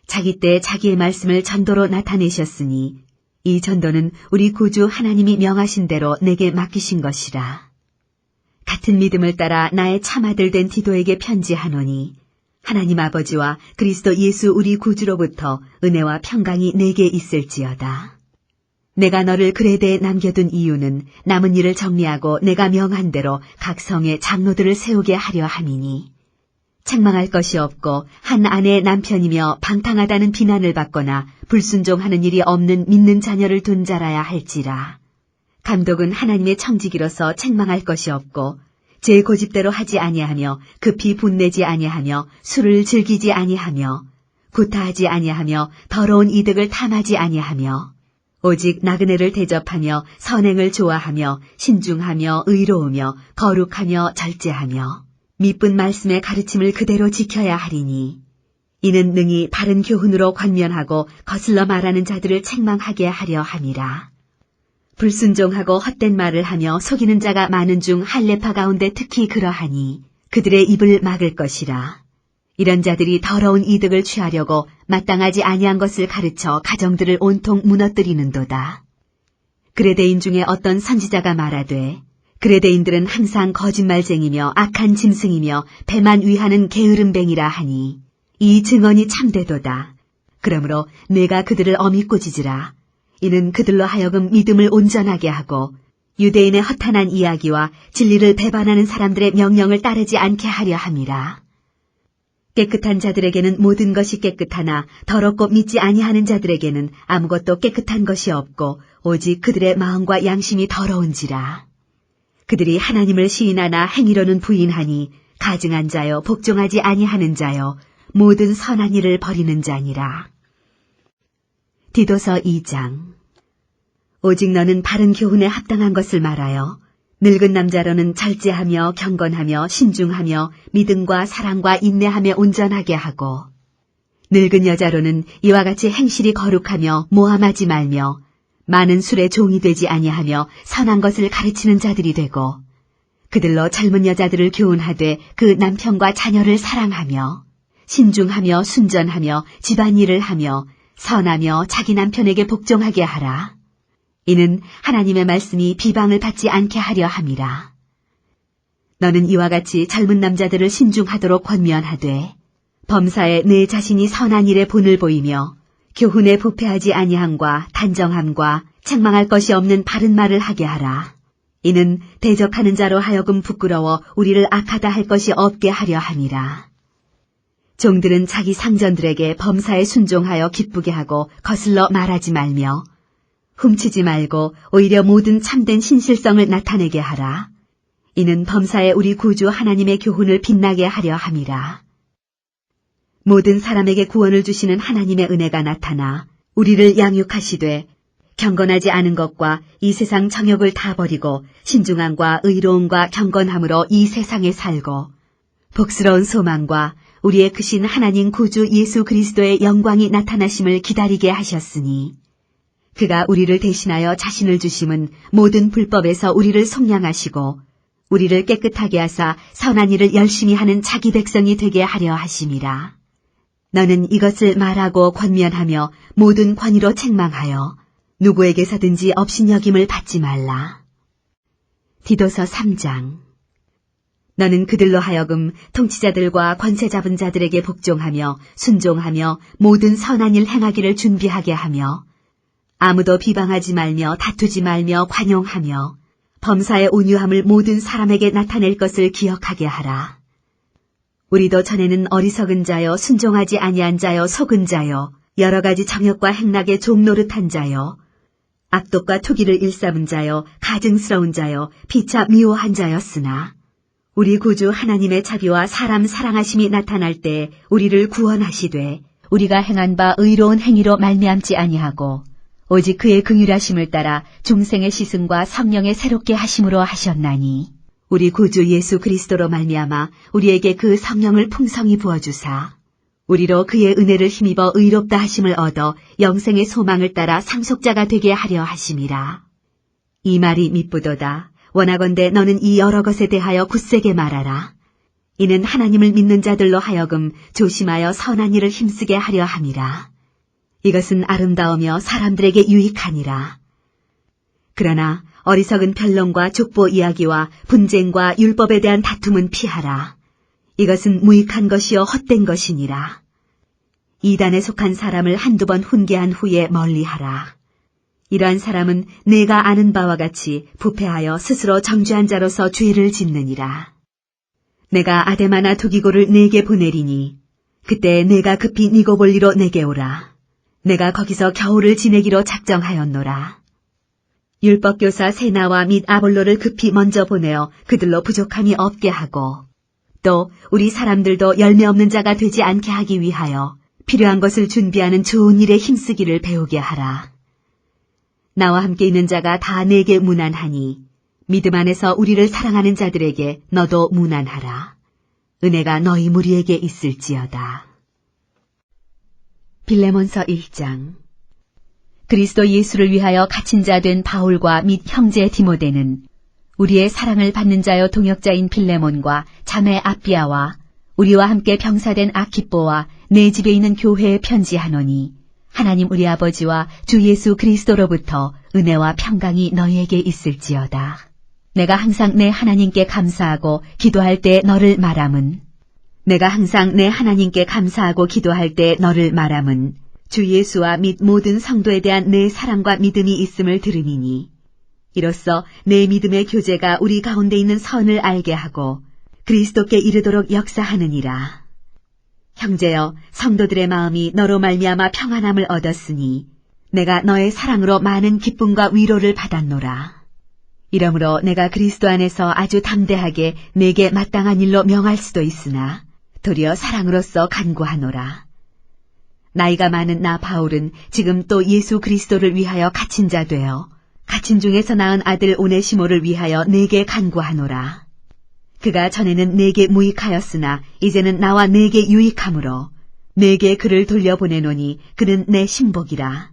자기 때 자기의 말씀을 전도로 나타내셨으니 이 전도는 우리 구주 하나님이 명하신 대로 내게 맡기신 것이라. 같은 믿음을 따라 나의 참아들 된 디도에게 편지하노니 하나님 아버지와 그리스도 예수 우리 구주로부터 은혜와 평강이 내게 있을지어다. 내가 너를 그레데에 남겨둔 이유는 남은 일을 정리하고 내가 명한 대로 각 성에 장로들을 세우게 하려 함이니 책망할 것이 없고 한 아내의 남편이며 방탕하다는 비난을 받거나 불순종하는 일이 없는 믿는 자녀를 둔 자라야 할지라. 감독은 하나님의 청지기로서 책망할 것이 없고 제 고집대로 하지 아니하며 급히 분내지 아니하며 술을 즐기지 아니하며 구타하지 아니하며 더러운 이득을 탐하지 아니하며 오직 나그네를 대접하며 선행을 좋아하며 신중하며 의로우며 거룩하며 절제하며 미쁜 말씀의 가르침을 그대로 지켜야 하리니 이는 능히 바른 교훈으로 권면하고 거슬러 말하는 자들을 책망하게 하려 함이라. 불순종하고 헛된 말을 하며 속이는 자가 많은 중 할례파 가운데 특히 그러하니 그들의 입을 막을 것이라. 이런 자들이 더러운 이득을 취하려고 마땅하지 아니한 것을 가르쳐 가정들을 온통 무너뜨리는도다. 그레데인 중에 어떤 선지자가 말하되 그레데인들은 항상 거짓말쟁이며 악한 짐승이며 배만 위하는 게으름뱅이라 하니 이 증언이 참되도다. 그러므로 내가 그들을 엄히 꾸짖으라. 이는 그들로 하여금 믿음을 온전하게 하고 유대인의 허탄한 이야기와 진리를 배반하는 사람들의 명령을 따르지 않게 하려 함이라. 깨끗한 자들에게는 모든 것이 깨끗하나 더럽고 믿지 아니하는 자들에게는 아무것도 깨끗한 것이 없고 오직 그들의 마음과 양심이 더러운지라. 그들이 하나님을 시인하나 행위로는 부인하니 가증한 자여 복종하지 아니하는 자여 모든 선한 일을 버리는 자니라. 디도서 2장. 오직 너는 바른 교훈에 합당한 것을 말하여 늙은 남자로는 절제하며 경건하며 신중하며 믿음과 사랑과 인내하며 온전하게 하고 늙은 여자로는 이와 같이 행실이 거룩하며 모함하지 말며 많은 술에 종이 되지 아니하며 선한 것을 가르치는 자들이 되고 그들로 젊은 여자들을 교훈하되 그 남편과 자녀를 사랑하며 신중하며 순전하며 집안일을 하며 선하며 자기 남편에게 복종하게 하라. 이는 하나님의 말씀이 비방을 받지 않게 하려 함이라. 너는 이와 같이 젊은 남자들을 신중하도록 권면하되 범사에 내 자신이 선한 일에 본을 보이며 교훈에 부패하지 아니함과 단정함과 책망할 것이 없는 바른 말을 하게 하라. 이는 대적하는 자로 하여금 부끄러워 우리를 악하다 할 것이 없게 하려 함이라. 종들은 자기 상전들에게 범사에 순종하여 기쁘게 하고 거슬러 말하지 말며 훔치지 말고 오히려 모든 참된 신실성을 나타내게 하라. 이는 범사에 우리 구주 하나님의 교훈을 빛나게 하려 함이라. 모든 사람에게 구원을 주시는 하나님의 은혜가 나타나 우리를 양육하시되 경건하지 않은 것과 이 세상 정욕을 다 버리고 신중함과 의로움과 경건함으로 이 세상에 살고 복스러운 소망과 우리의 크신 하나님 구주 예수 그리스도의 영광이 나타나심을 기다리게 하셨으니 그가 우리를 대신하여 자신을 주심은 모든 불법에서 우리를 속량하시고 우리를 깨끗하게 하사 선한 일을 열심히 하는 자기 백성이 되게 하려 하심이라. 너는 이것을 말하고 권면하며 모든 권위로 책망하여 누구에게서든지 업신여김을 받지 말라. 디도서 3장. 너는 그들로 하여금 통치자들과 권세 잡은 자들에게 복종하며 순종하며 모든 선한 일 행하기를 준비하게 하며 아무도 비방하지 말며 다투지 말며 관용하며 범사의 온유함을 모든 사람에게 나타낼 것을 기억하게 하라. 우리도 전에는 어리석은 자여 순종하지 아니한 자여 속은 자여 여러 가지 정욕과 행락에 종노릇한 자여 악독과 투기를 일삼은 자여 가증스러운 자여 피차 미워한 자였으나 우리 구주 하나님의 자비와 사람 사랑하심이 나타날 때 우리를 구원하시되 우리가 행한 바 의로운 행위로 말미암지 아니하고 오직 그의 긍휼하심을 따라 중생의 시승과 성령의 새롭게 하심으로 하셨나니 우리 구주 예수 그리스도로 말미암아 우리에게 그 성령을 풍성히 부어주사 우리로 그의 은혜를 힘입어 의롭다 하심을 얻어 영생의 소망을 따라 상속자가 되게 하려 하심이라. 이 말이 미쁘도다. 원하건대 너는 이 여러 것에 대하여 굳세게 말하라. 이는 하나님을 믿는 자들로 하여금 조심하여 선한 일을 힘쓰게 하려 함이라. 이것은 아름다우며 사람들에게 유익하니라. 그러나 어리석은 변론과 족보 이야기와 분쟁과 율법에 대한 다툼은 피하라. 이것은 무익한 것이요 헛된 것이니라. 이단에 속한 사람을 한두 번 훈계한 후에 멀리하라. 이러한 사람은 내가 아는 바와 같이 부패하여 스스로 정죄한 자로서 죄를 짓느니라. 내가 아데마나 두기고를 네게 보내리니 그때 내가 급히 니고볼리로 내게 오라. 내가 거기서 겨울을 지내기로 작정하였노라. 율법교사 세나와 및 아볼로를 급히 먼저 보내어 그들로 부족함이 없게 하고 또 우리 사람들도 열매 없는 자가 되지 않게 하기 위하여 필요한 것을 준비하는 좋은 일에 힘쓰기를 배우게 하라. 나와 함께 있는 자가 다 내게 무난하니 믿음 안에서 우리를 사랑하는 자들에게 너도 무난하라. 은혜가 너희 무리에게 있을지어다. 빌레몬서 1장. 그리스도 예수를 위하여 갇힌 자 된 바울과 및 형제 디모데는 우리의 사랑을 받는 자여 동역자인 빌레몬과 자매 아비아와 우리와 함께 병사된 아키뽀와 내 집에 있는 교회에 편지하노니 하나님 우리 아버지와 주 예수 그리스도로부터 은혜와 평강이 너희에게 있을지어다. 내가 항상 내 하나님께 감사하고 기도할 때 너를 말함은 주 예수와 및 모든 성도에 대한 내 사랑과 믿음이 있음을 들으니니 이로써 내 믿음의 교제가 우리 가운데 있는 선을 알게 하고 그리스도께 이르도록 역사하느니라. 형제여, 성도들의 마음이 너로 말미암아 평안함을 얻었으니 내가 너의 사랑으로 많은 기쁨과 위로를 받았노라. 이러므로 내가 그리스도 안에서 아주 담대하게 내게 마땅한 일로 명할 수도 있으나 도리어 사랑으로서 간구하노라. 나이가 많은 나 바울은 지금 또 예수 그리스도를 위하여 갇힌 자 되어 갇힌 중에서 낳은 아들 오네시모를 위하여 내게 간구하노라. 그가 전에는 내게 무익하였으나 이제는 나와 내게 유익하므로 내게 그를 돌려보내노니 그는 내 신복이라.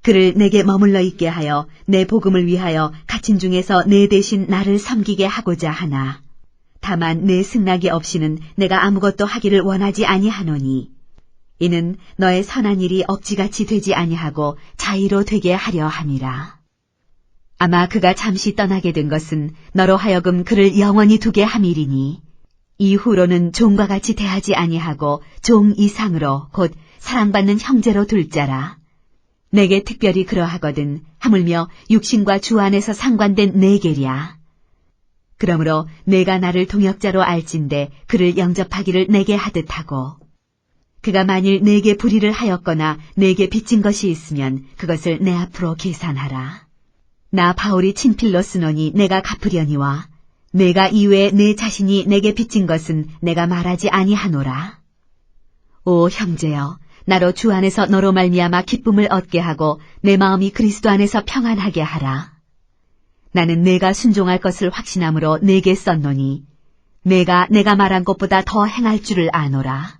그를 내게 머물러 있게 하여 내 복음을 위하여 갇힌 중에서 내 대신 나를 섬기게 하고자 하나. 다만 내 승낙이 없이는 내가 아무것도 하기를 원하지 아니하노니 이는 너의 선한 일이 억지같이 되지 아니하고 자의로 되게 하려 함이라. 아마 그가 잠시 떠나게 된 것은 너로 하여금 그를 영원히 두게 함이리니 이후로는 종과 같이 대하지 아니하고 종 이상으로 곧 사랑받는 형제로 둘 자라. 내게 특별히 그러하거든 하물며 육신과 주 안에서 상관된 내게랴. 그러므로 내가 나를 동역자로 알진대 그를 영접하기를 내게 하듯 하고 그가 만일 내게 불의를 하였거나 내게 빚진 것이 있으면 그것을 내 앞으로 계산하라. 나 바울이 친필로 쓰노니 내가 갚으려니와 내가 이외에 내 자신이 내게 빚진 것은 내가 말하지 아니하노라. 오 형제여, 나로 주 안에서 너로 말미암아 기쁨을 얻게 하고 내 마음이 그리스도 안에서 평안하게 하라. 나는 내가 순종할 것을 확신함으로 내게 썼노니 내가 말한 것보다 더 행할 줄을 아노라.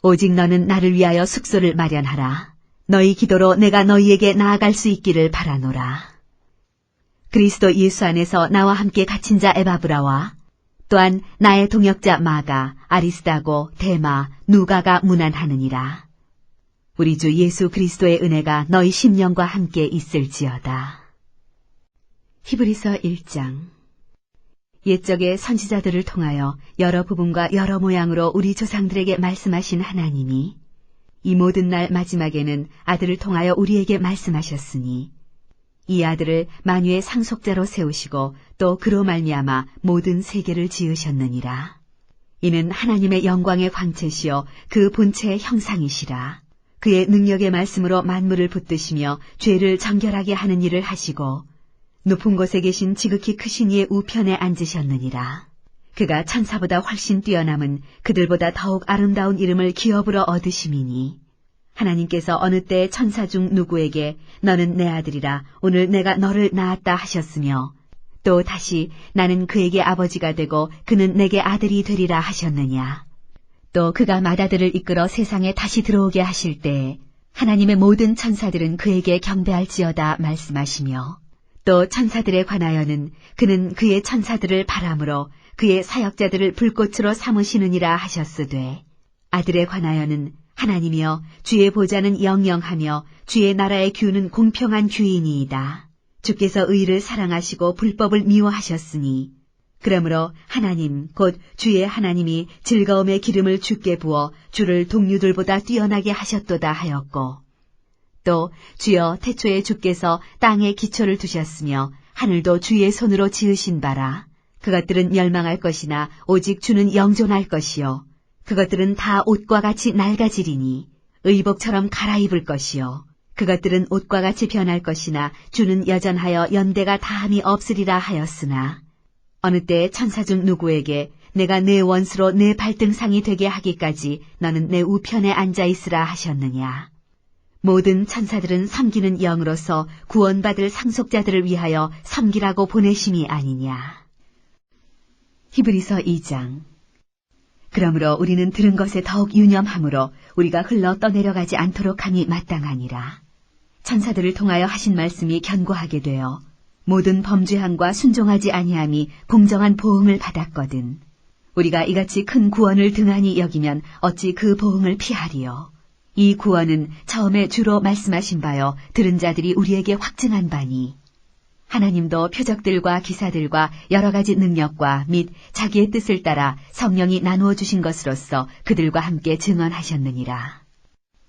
오직 너는 나를 위하여 숙소를 마련하라. 너희 기도로 내가 너희에게 나아갈 수 있기를 바라노라. 그리스도 예수 안에서 나와 함께 갇힌 자 에바브라와 또한 나의 동역자 마가, 아리스다고, 데마, 누가가 문안하느니라. 우리 주 예수 그리스도의 은혜가 너희 심령과 함께 있을지어다. 히브리서 1장. 옛적의 선지자들을 통하여 여러 부분과 여러 모양으로 우리 조상들에게 말씀하신 하나님이 이 모든 날 마지막에는 아들을 통하여 우리에게 말씀하셨으니 이 아들을 만유의 상속자로 세우시고 또 그로 말미암아 모든 세계를 지으셨느니라. 이는 하나님의 영광의 광채시요 그 본체의 형상이시라. 그의 능력의 말씀으로 만물을 붙드시며 죄를 정결하게 하는 일을 하시고 높은 곳에 계신 지극히 크신 이의 우편에 앉으셨느니라. 그가 천사보다 훨씬 뛰어남은 그들보다 더욱 아름다운 이름을 기업으로 얻으심이니 하나님께서 어느 때 천사 중 누구에게 너는 내 아들이라 오늘 내가 너를 낳았다 하셨으며 또 다시 나는 그에게 아버지가 되고 그는 내게 아들이 되리라 하셨느냐. 또 그가 맏아들을 이끌어 세상에 다시 들어오게 하실 때에 하나님의 모든 천사들은 그에게 경배할지어다 말씀하시며 또 천사들에 관하여는 그는 그의 천사들을 바람으로 그의 사역자들을 불꽃으로 삼으시느니라 하셨으되 아들에 관하여는 하나님이여 주의 보좌는 영영하며 주의 나라의 규는 공평한 규이니이다. 주께서 의를 사랑하시고 불법을 미워하셨으니 그러므로 하나님 곧 주의 하나님이 즐거움의 기름을 주께 부어 주를 동류들보다 뛰어나게 하셨도다 하였고 또 주여 태초에 주께서 땅에 기초를 두셨으며 하늘도 주의 손으로 지으신 바라. 그것들은 멸망할 것이나 오직 주는 영존할 것이요 그것들은 다 옷과 같이 낡아지리니 의복처럼 갈아입을 것이요 그것들은 옷과 같이 변할 것이나 주는 여전하여 연대가 다함이 없으리라 하였으나 어느 때 천사 중 누구에게 내가 내 원수로 내 발등상이 되게 하기까지 너는 내 우편에 앉아 있으라 하셨느냐. 모든 천사들은 섬기는 영으로서 구원받을 상속자들을 위하여 섬기라고 보내심이 아니냐. 히브리서 2장. 그러므로 우리는 들은 것에 더욱 유념함으로 우리가 흘러 떠내려가지 않도록 함이 마땅하니라. 천사들을 통하여 하신 말씀이 견고하게 되어 모든 범죄함과 순종하지 아니함이 공정한 보응을 받았거든. 우리가 이같이 큰 구원을 등한히 여기면 어찌 그 보응을 피하리요. 이 구원은 처음에 주로 말씀하신 바요 들은 자들이 우리에게 확증한 바니 하나님도 표적들과 기사들과 여러 가지 능력과 및 자기의 뜻을 따라 성령이 나누어 주신 것으로서 그들과 함께 증언하셨느니라.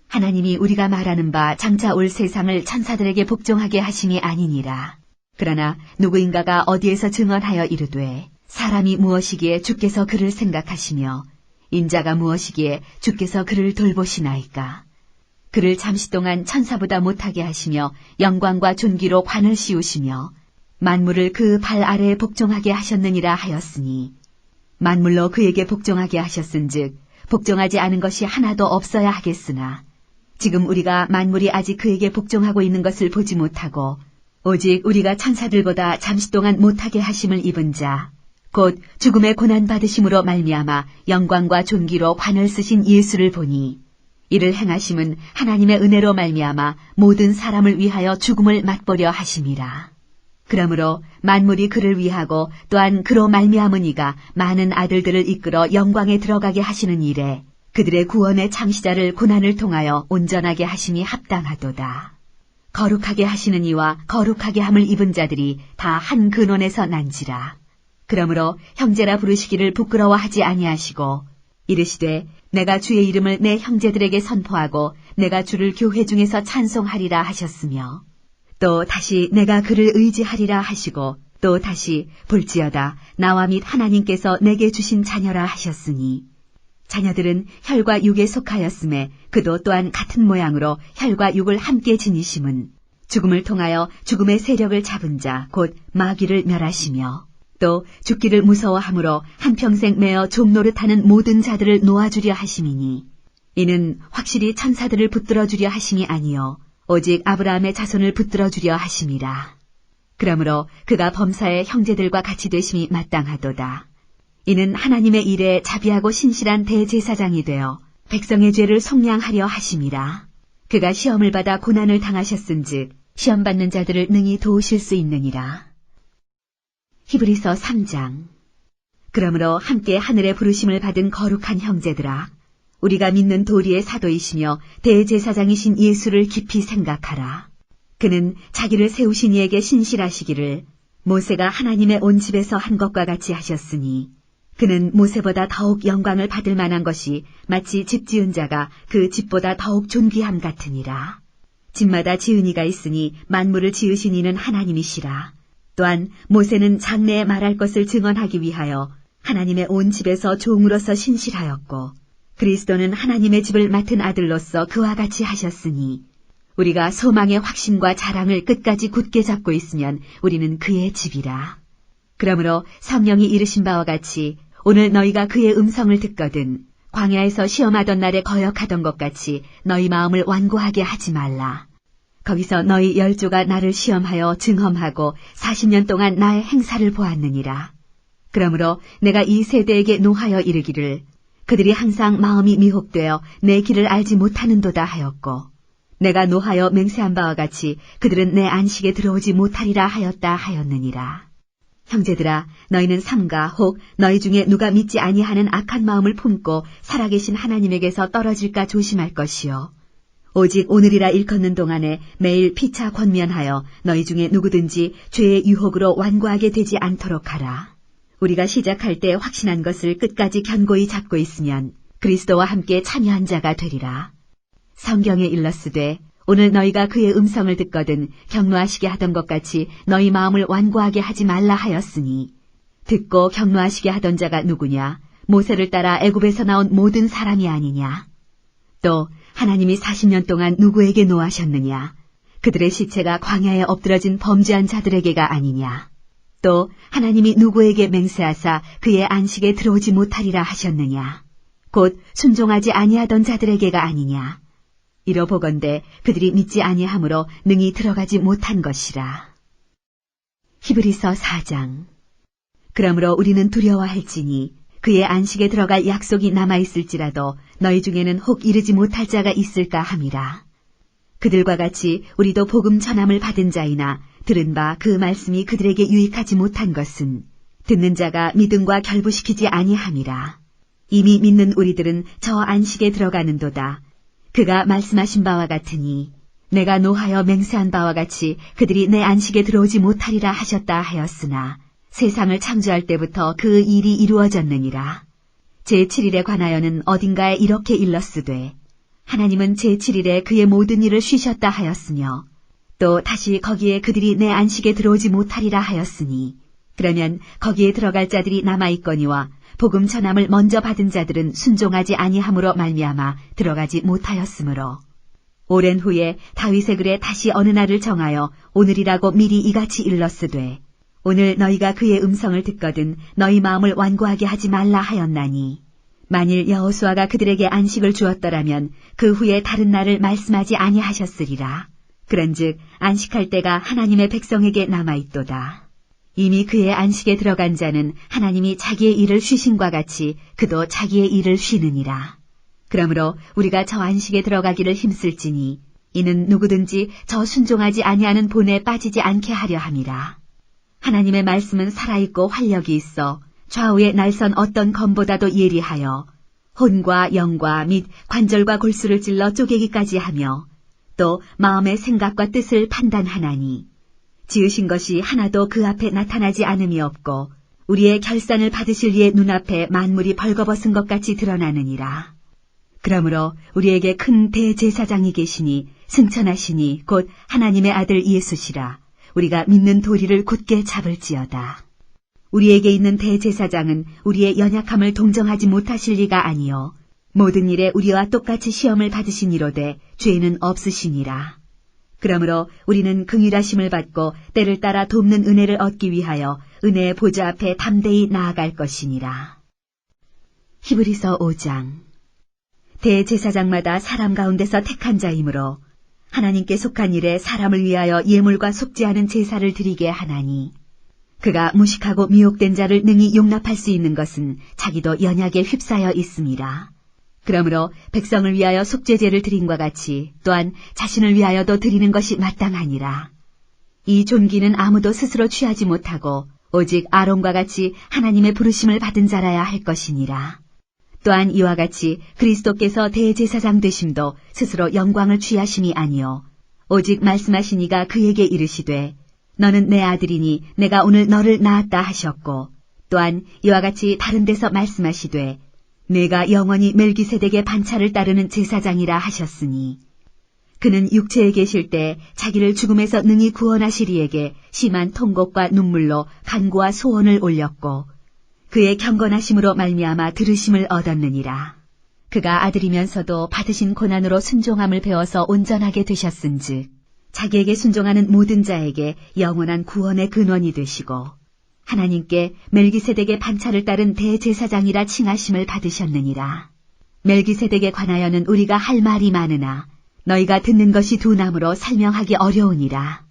하나님이 우리가 말하는 바 장차 올 세상을 천사들에게 복종하게 하심이 아니니라. 그러나 누구인가가 어디에서 증언하여 이르되 사람이 무엇이기에 주께서 그를 생각하시며 인자가 무엇이기에 주께서 그를 돌보시나이까. 그를 잠시 동안 천사보다 못하게 하시며 영광과 존귀로 관을 씌우시며 만물을 그 발 아래에 복종하게 하셨느니라 하였으니 만물로 그에게 복종하게 하셨은즉 복종하지 않은 것이 하나도 없어야 하겠으나 지금 우리가 만물이 아직 그에게 복종하고 있는 것을 보지 못하고 오직 우리가 천사들보다 잠시 동안 못하게 하심을 입은 자 곧 죽음의 고난받으심으로 말미암아 영광과 존귀로 관을 쓰신 예수를 보니 이를 행하심은 하나님의 은혜로 말미암아 모든 사람을 위하여 죽음을 맛보려 하심이라. 그러므로 만물이 그를 위하고 또한 그로 말미암은 이가 많은 아들들을 이끌어 영광에 들어가게 하시는 일에 그들의 구원의 창시자를 고난을 통하여 온전하게 하심이 합당하도다. 거룩하게 하시는 이와 거룩하게 함을 입은 자들이 다 한 근원에서 난지라. 그러므로 형제라 부르시기를 부끄러워하지 아니하시고 이르시되 내가 주의 이름을 내 형제들에게 선포하고 내가 주를 교회 중에서 찬송하리라 하셨으며 또 다시 내가 그를 의지하리라 하시고 또 다시 볼지어다 나와 및 하나님께서 내게 주신 자녀라 하셨으니 자녀들은 혈과 육에 속하였음에 그도 또한 같은 모양으로 혈과 육을 함께 지니심은 죽음을 통하여 죽음의 세력을 잡은 자 곧 마귀를 멸하시며 또 죽기를 무서워함으로 한평생 매어 종노릇하는 모든 자들을 놓아주려 하심이니 이는 확실히 천사들을 붙들어주려 하심이 아니요 오직 아브라함의 자손을 붙들어주려 하심이라. 그러므로 그가 범사의 형제들과 같이 되심이 마땅하도다. 이는 하나님의 일에 자비하고 신실한 대제사장이 되어 백성의 죄를 속량하려 하심이라. 그가 시험을 받아 고난을 당하셨은즉 시험받는 자들을 능히 도우실 수 있느니라. 히브리서 3장. 그러므로 함께 하늘의 부르심을 받은 거룩한 형제들아, 우리가 믿는 도리의 사도이시며 대제사장이신 예수를 깊이 생각하라. 그는 자기를 세우신 이에게 신실하시기를 모세가 하나님의 온 집에서 한 것과 같이 하셨으니 그는 모세보다 더욱 영광을 받을 만한 것이 마치 집 지은 자가 그 집보다 더욱 존귀함 같으니라. 집마다 지은 이가 있으니 만물을 지으신 이는 하나님이시라. 또한 모세는 장래에 말할 것을 증언하기 위하여 하나님의 온 집에서 종으로서 신실하였고 그리스도는 하나님의 집을 맡은 아들로서 그와 같이 하셨으니 우리가 소망의 확신과 자랑을 끝까지 굳게 잡고 있으면 우리는 그의 집이라. 그러므로 성령이 이르신 바와 같이 오늘 너희가 그의 음성을 듣거든 광야에서 시험하던 날에 거역하던 것 같이 너희 마음을 완고하게 하지 말라. 거기서 너희 10조가 나를 시험하여 증험하고 40년 동안 나의 행사를 보았느니라. 그러므로 내가 이 세대에게 노하여 이르기를 그들이 항상 마음이 미혹되어 내 길을 알지 못하는도다 하였고 내가 노하여 맹세한 바와 같이 그들은 내 안식에 들어오지 못하리라 하였다 하였느니라. 형제들아, 너희는 삼가 혹 너희 중에 누가 믿지 아니하는 악한 마음을 품고 살아계신 하나님에게서 떨어질까 조심할 것이요. 오직 오늘이라 일컫는 동안에 매일 피차 권면하여 너희 중에 누구든지 죄의 유혹으로 완고하게 되지 않도록 하라. 우리가 시작할 때 확신한 것을 끝까지 견고히 잡고 있으면 그리스도와 함께 참여한 자가 되리라. 성경에 일렀으되 오늘 너희가 그의 음성을 듣거든 격노하시게 하던 것 같이 너희 마음을 완고하게 하지 말라 하였으니 듣고 격노하시게 하던 자가 누구냐? 모세를 따라 애굽에서 나온 모든 사람이 아니냐? 또 하나님이 40년 동안 누구에게 노하셨느냐? 그들의 시체가 광야에 엎드러진 범죄한 자들에게가 아니냐? 또 하나님이 누구에게 맹세하사 그의 안식에 들어오지 못하리라 하셨느냐? 곧 순종하지 아니하던 자들에게가 아니냐? 이러보건대 그들이 믿지 아니하므로 능히 들어가지 못한 것이라. 히브리서 4장. 그러므로 우리는 두려워할지니 그의 안식에 들어갈 약속이 남아있을지라도 너희 중에는 혹 이르지 못할 자가 있을까 함이라. 그들과 같이 우리도 복음 전함을 받은 자이나 들은 바 그 말씀이 그들에게 유익하지 못한 것은 듣는 자가 믿음과 결부시키지 아니함이라. 이미 믿는 우리들은 저 안식에 들어가는도다. 그가 말씀하신 바와 같으니 내가 노하여 맹세한 바와 같이 그들이 내 안식에 들어오지 못하리라 하셨다 하였으나 세상을 창조할 때부터 그 일이 이루어졌느니라. 제7일에 관하여는 어딘가에 이렇게 일렀으되 하나님은 제7일에 그의 모든 일을 쉬셨다 하였으며 또 다시 거기에 그들이 내 안식에 들어오지 못하리라 하였으니 그러면 거기에 들어갈 자들이 남아있거니와 복음 전함을 먼저 받은 자들은 순종하지 아니함으로 말미암아 들어가지 못하였으므로 오랜 후에 다윗의 글에 다시 어느 날을 정하여 오늘이라고 미리 이같이 일렀으되 오늘 너희가 그의 음성을 듣거든 너희 마음을 완고하게 하지 말라 하였나니 만일 여호수아가 그들에게 안식을 주었더라면 그 후에 다른 날을 말씀하지 아니하셨으리라. 그런즉 안식할 때가 하나님의 백성에게 남아있도다. 이미 그의 안식에 들어간 자는 하나님이 자기의 일을 쉬신과 같이 그도 자기의 일을 쉬느니라. 그러므로 우리가 저 안식에 들어가기를 힘쓸지니 이는 누구든지 저 순종하지 아니하는 본에 빠지지 않게 하려 함이라. 하나님의 말씀은 살아있고 활력이 있어 좌우에 날선 어떤 검보다도 예리하여 혼과 영과 및 관절과 골수를 찔러 쪼개기까지 하며 또 마음의 생각과 뜻을 판단하나니 지으신 것이 하나도 그 앞에 나타나지 않음이 없고 우리의 결산을 받으실 이의 눈앞에 만물이 벌거벗은 것 같이 드러나느니라. 그러므로 우리에게 큰 대제사장이 계시니 승천하시니 곧 하나님의 아들 예수시라. 우리가 믿는 도리를 굳게 잡을지어다. 우리에게 있는 대제사장은 우리의 연약함을 동정하지 못하실 리가 아니요 모든 일에 우리와 똑같이 시험을 받으시니로되 죄는 없으시니라. 그러므로 우리는 긍휼하심을 받고 때를 따라 돕는 은혜를 얻기 위하여 은혜의 보좌 앞에 담대히 나아갈 것이니라. 히브리서 5장. 대제사장마다 사람 가운데서 택한 자이므로 하나님께 속한 일에 사람을 위하여 예물과 속죄하는 제사를 드리게 하나니 그가 무식하고 미혹된 자를 능히 용납할 수 있는 것은 자기도 연약에 휩싸여 있음이라. 그러므로 백성을 위하여 속죄제를 드림과 같이 또한 자신을 위하여도 드리는 것이 마땅하니라. 이 존귀는 아무도 스스로 취하지 못하고 오직 아론과 같이 하나님의 부르심을 받은 자라야 할 것이니라. 또한 이와 같이 그리스도께서 대제사장 되심도 스스로 영광을 취하심이 아니요 오직 말씀하신 이가 그에게 이르시되 너는 내 아들이니 내가 오늘 너를 낳았다 하셨고 또한 이와 같이 다른 데서 말씀하시되 내가 영원히 멜기세덱의 반차를 따르는 제사장이라 하셨으니 그는 육체에 계실 때 자기를 죽음에서 능히 구원하실 이에게 심한 통곡과 눈물로 간구와 소원을 올렸고 그의 경건하심으로 말미암아 들으심을 얻었느니라. 그가 아들이면서도 받으신 고난으로 순종함을 배워서 온전하게 되셨은즉 자기에게 순종하는 모든 자에게 영원한 구원의 근원이 되시고 하나님께 멜기세덱의 반차를 따른 대제사장이라 칭하심을 받으셨느니라. 멜기세덱에 관하여는 우리가 할 말이 많으나 너희가 듣는 것이 두나무로 설명하기 어려우니라.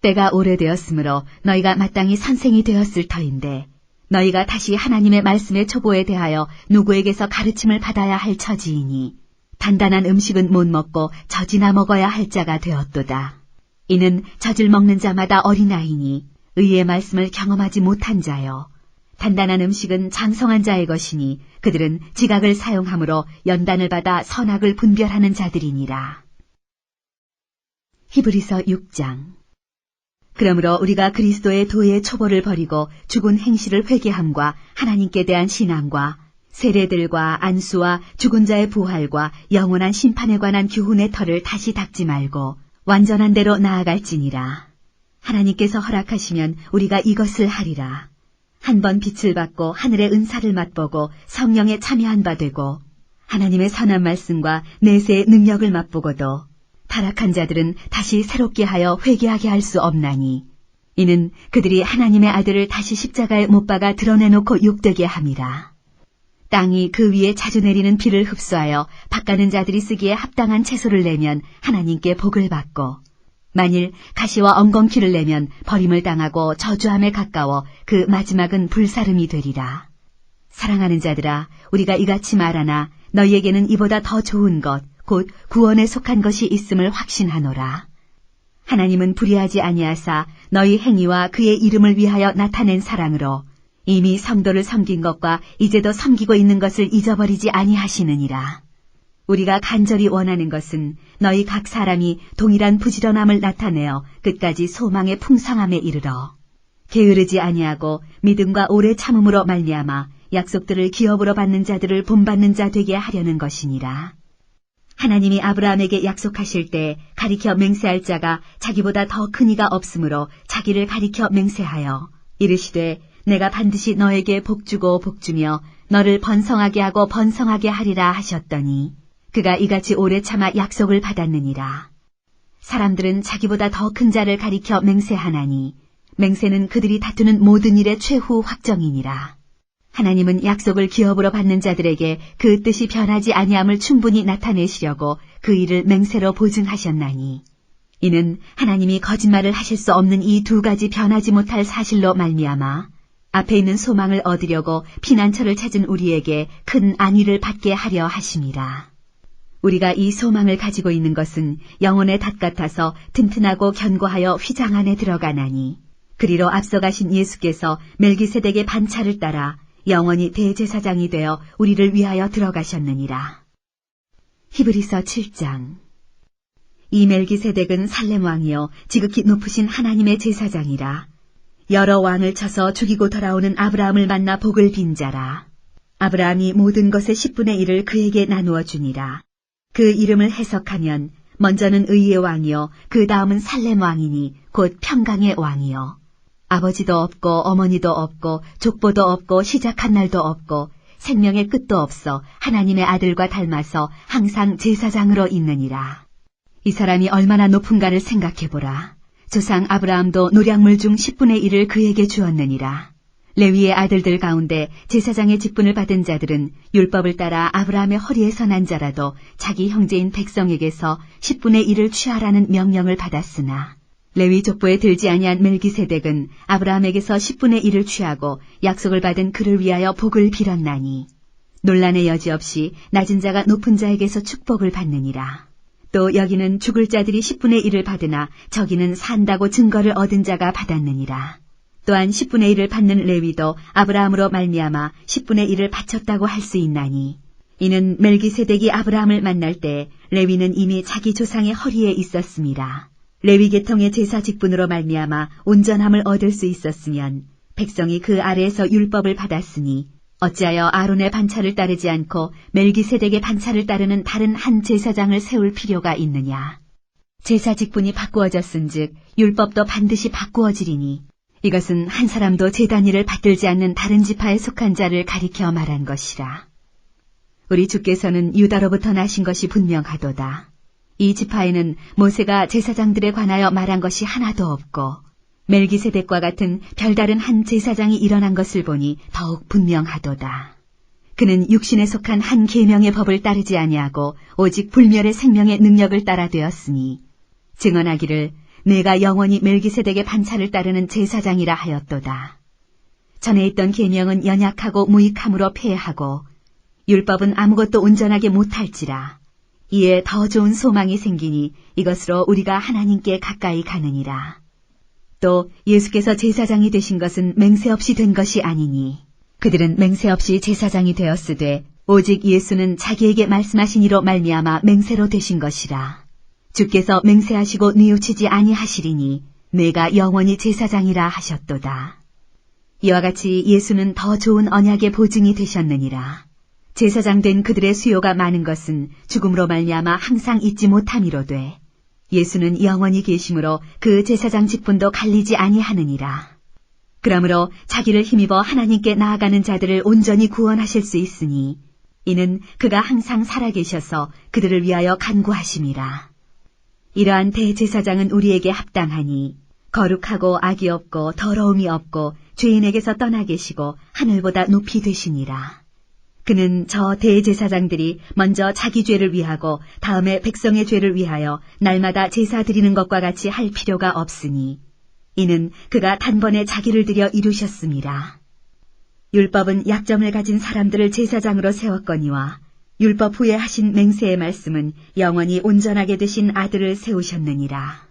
때가 오래되었으므로 너희가 마땅히 선생이 되었을 터인데 너희가 다시 하나님의 말씀의 초보에 대하여 누구에게서 가르침을 받아야 할 처지이니 단단한 음식은 못 먹고 젖이나 먹어야 할 자가 되었도다. 이는 젖을 먹는 자마다 어린아이니 의의 말씀을 경험하지 못한 자요. 단단한 음식은 장성한 자의 것이니 그들은 지각을 사용함으로 연단을 받아 선악을 분별하는 자들이니라. 히브리서 6장. 그러므로 우리가 그리스도의 도의 초보를 버리고 죽은 행실을 회개함과 하나님께 대한 신앙과 세례들과 안수와 죽은 자의 부활과 영원한 심판에 관한 교훈의 털을 다시 닦지 말고 완전한 대로 나아갈지니라. 하나님께서 허락하시면 우리가 이것을 하리라. 한 번 빛을 받고 하늘의 은사를 맛보고 성령에 참여한 바 되고 하나님의 선한 말씀과 내세의 능력을 맛보고도 타락한 자들은 다시 새롭게 하여 회개하게 할 수 없나니 이는 그들이 하나님의 아들을 다시 십자가에 못 박아 드러내놓고 욕되게 함이라. 땅이 그 위에 자주 내리는 비를 흡수하여 밭가는 자들이 쓰기에 합당한 채소를 내면 하나님께 복을 받고 만일 가시와 엉겅퀴를 내면 버림을 당하고 저주함에 가까워 그 마지막은 불사름이 되리라. 사랑하는 자들아, 우리가 이같이 말하나 너희에게는 이보다 더 좋은 것 곧 구원에 속한 것이 있음을 확신하노라. 하나님은 불의하지 아니하사 너희 행위와 그의 이름을 위하여 나타낸 사랑으로 이미 성도를 섬긴 것과 이제도 섬기고 있는 것을 잊어버리지 아니하시느니라. 우리가 간절히 원하는 것은 너희 각 사람이 동일한 부지런함을 나타내어 끝까지 소망의 풍성함에 이르러 게으르지 아니하고 믿음과 오래 참음으로 말미암아 약속들을 기업으로 받는 자들을 본받는 자 되게 하려는 것이니라. 하나님이 아브라함에게 약속하실 때 가리켜 맹세할 자가 자기보다 더 큰 이가 없으므로 자기를 가리켜 맹세하여 이르시되 내가 반드시 너에게 복주고 복주며 너를 번성하게 하고 번성하게 하리라 하셨더니 그가 이같이 오래 참아 약속을 받았느니라. 사람들은 자기보다 더 큰 자를 가리켜 맹세하나니 맹세는 그들이 다투는 모든 일의 최후 확정이니라. 하나님은 약속을 기업으로 받는 자들에게 그 뜻이 변하지 아니함을 충분히 나타내시려고 그 일을 맹세로 보증하셨나니 이는 하나님이 거짓말을 하실 수 없는 이 두 가지 변하지 못할 사실로 말미암아 앞에 있는 소망을 얻으려고 피난처를 찾은 우리에게 큰 안위를 받게 하려 하심이라. 우리가 이 소망을 가지고 있는 것은 영혼의 닷 같아서 튼튼하고 견고하여 휘장 안에 들어가나니 그리로 앞서가신 예수께서 멜기세덱의 반차를 따라 영원히 대제사장이 되어 우리를 위하여 들어가셨느니라. 히브리서 7장. 이 멜기세덱은 살렘 왕이요 지극히 높으신 하나님의 제사장이라. 여러 왕을 쳐서 죽이고 돌아오는 아브라함을 만나 복을 빈 자라. 아브라함이 모든 것의 10분의 1을 그에게 나누어 주니라. 그 이름을 해석하면 먼저는 의의 왕이요 그 다음은 살렘 왕이니 곧 평강의 왕이요. 아버지도 없고 어머니도 없고 족보도 없고 시작한 날도 없고 생명의 끝도 없어 하나님의 아들과 닮아서 항상 제사장으로 있느니라. 이 사람이 얼마나 높은가를 생각해보라. 조상 아브라함도 노량물 중 10분의 1을 그에게 주었느니라. 레위의 아들들 가운데 제사장의 직분을 받은 자들은 율법을 따라 아브라함의 허리에서 난 자라도 자기 형제인 백성에게서 10분의 1을 취하라는 명령을 받았으나 레위 족보에 들지 아니한 멜기세덱은 아브라함에게서 10분의 1을 취하고 약속을 받은 그를 위하여 복을 빌었나니 논란의 여지 없이 낮은 자가 높은 자에게서 축복을 받느니라. 또 여기는 죽을 자들이 10분의 1을 받으나 저기는 산다고 증거를 얻은 자가 받았느니라. 또한 10분의 1을 받는 레위도 아브라함으로 말미암아 10분의 1을 바쳤다고 할 수 있나니 이는 멜기세덱이 아브라함을 만날 때 레위는 이미 자기 조상의 허리에 있었습니다. 레위 계통의 제사 직분으로 말미암아 온전함을 얻을 수 있었으면 백성이 그 아래에서 율법을 받았으니 어찌하여 아론의 반차를 따르지 않고 멜기세덱의 반차를 따르는 다른 한 제사장을 세울 필요가 있느냐. 제사 직분이 바꾸어졌은즉 율법도 반드시 바꾸어지리니 이것은 한 사람도 제단위를 받들지 않는 다른 지파에 속한 자를 가리켜 말한 것이라. 우리 주께서는 유다로부터 나신 것이 분명하도다. 이 지파에는 모세가 제사장들에 관하여 말한 것이 하나도 없고 멜기세덱과 같은 별다른 한 제사장이 일어난 것을 보니 더욱 분명하도다. 그는 육신에 속한 한 계명의 법을 따르지 아니하고 오직 불멸의 생명의 능력을 따라 되었으니 증언하기를 내가 영원히 멜기세덱의 반차를 따르는 제사장이라 하였도다. 전에 있던 계명은 연약하고 무익함으로 폐하고 율법은 아무것도 온전하게 못할지라. 이에 더 좋은 소망이 생기니 이것으로 우리가 하나님께 가까이 가느니라. 또 예수께서 제사장이 되신 것은 맹세 없이 된 것이 아니니 그들은 맹세 없이 제사장이 되었으되 오직 예수는 자기에게 말씀하신 이로 말미암아 맹세로 되신 것이라. 주께서 맹세하시고 뉘우치지 아니하시리니 내가 영원히 제사장이라 하셨도다. 이와 같이 예수는 더 좋은 언약의 보증이 되셨느니라. 제사장 된 그들의 수요가 많은 것은 죽음으로 말미암아 항상 잊지 못함이로되 예수는 영원히 계심으로 그 제사장 직분도 갈리지 아니하느니라. 그러므로 자기를 힘입어 하나님께 나아가는 자들을 온전히 구원하실 수 있으니 이는 그가 항상 살아계셔서 그들을 위하여 간구하심이라. 이러한 대제사장은 우리에게 합당하니 거룩하고 악이 없고 더러움이 없고 죄인에게서 떠나 계시고 하늘보다 높이 되시니라. 그는 저 대제사장들이 먼저 자기 죄를 위하고 다음에 백성의 죄를 위하여 날마다 제사 드리는 것과 같이 할 필요가 없으니 이는 그가 단번에 자기를 들여 이루셨음이라. 율법은 약점을 가진 사람들을 제사장으로 세웠거니와 율법 후에 하신 맹세의 말씀은 영원히 온전하게 되신 아들을 세우셨느니라.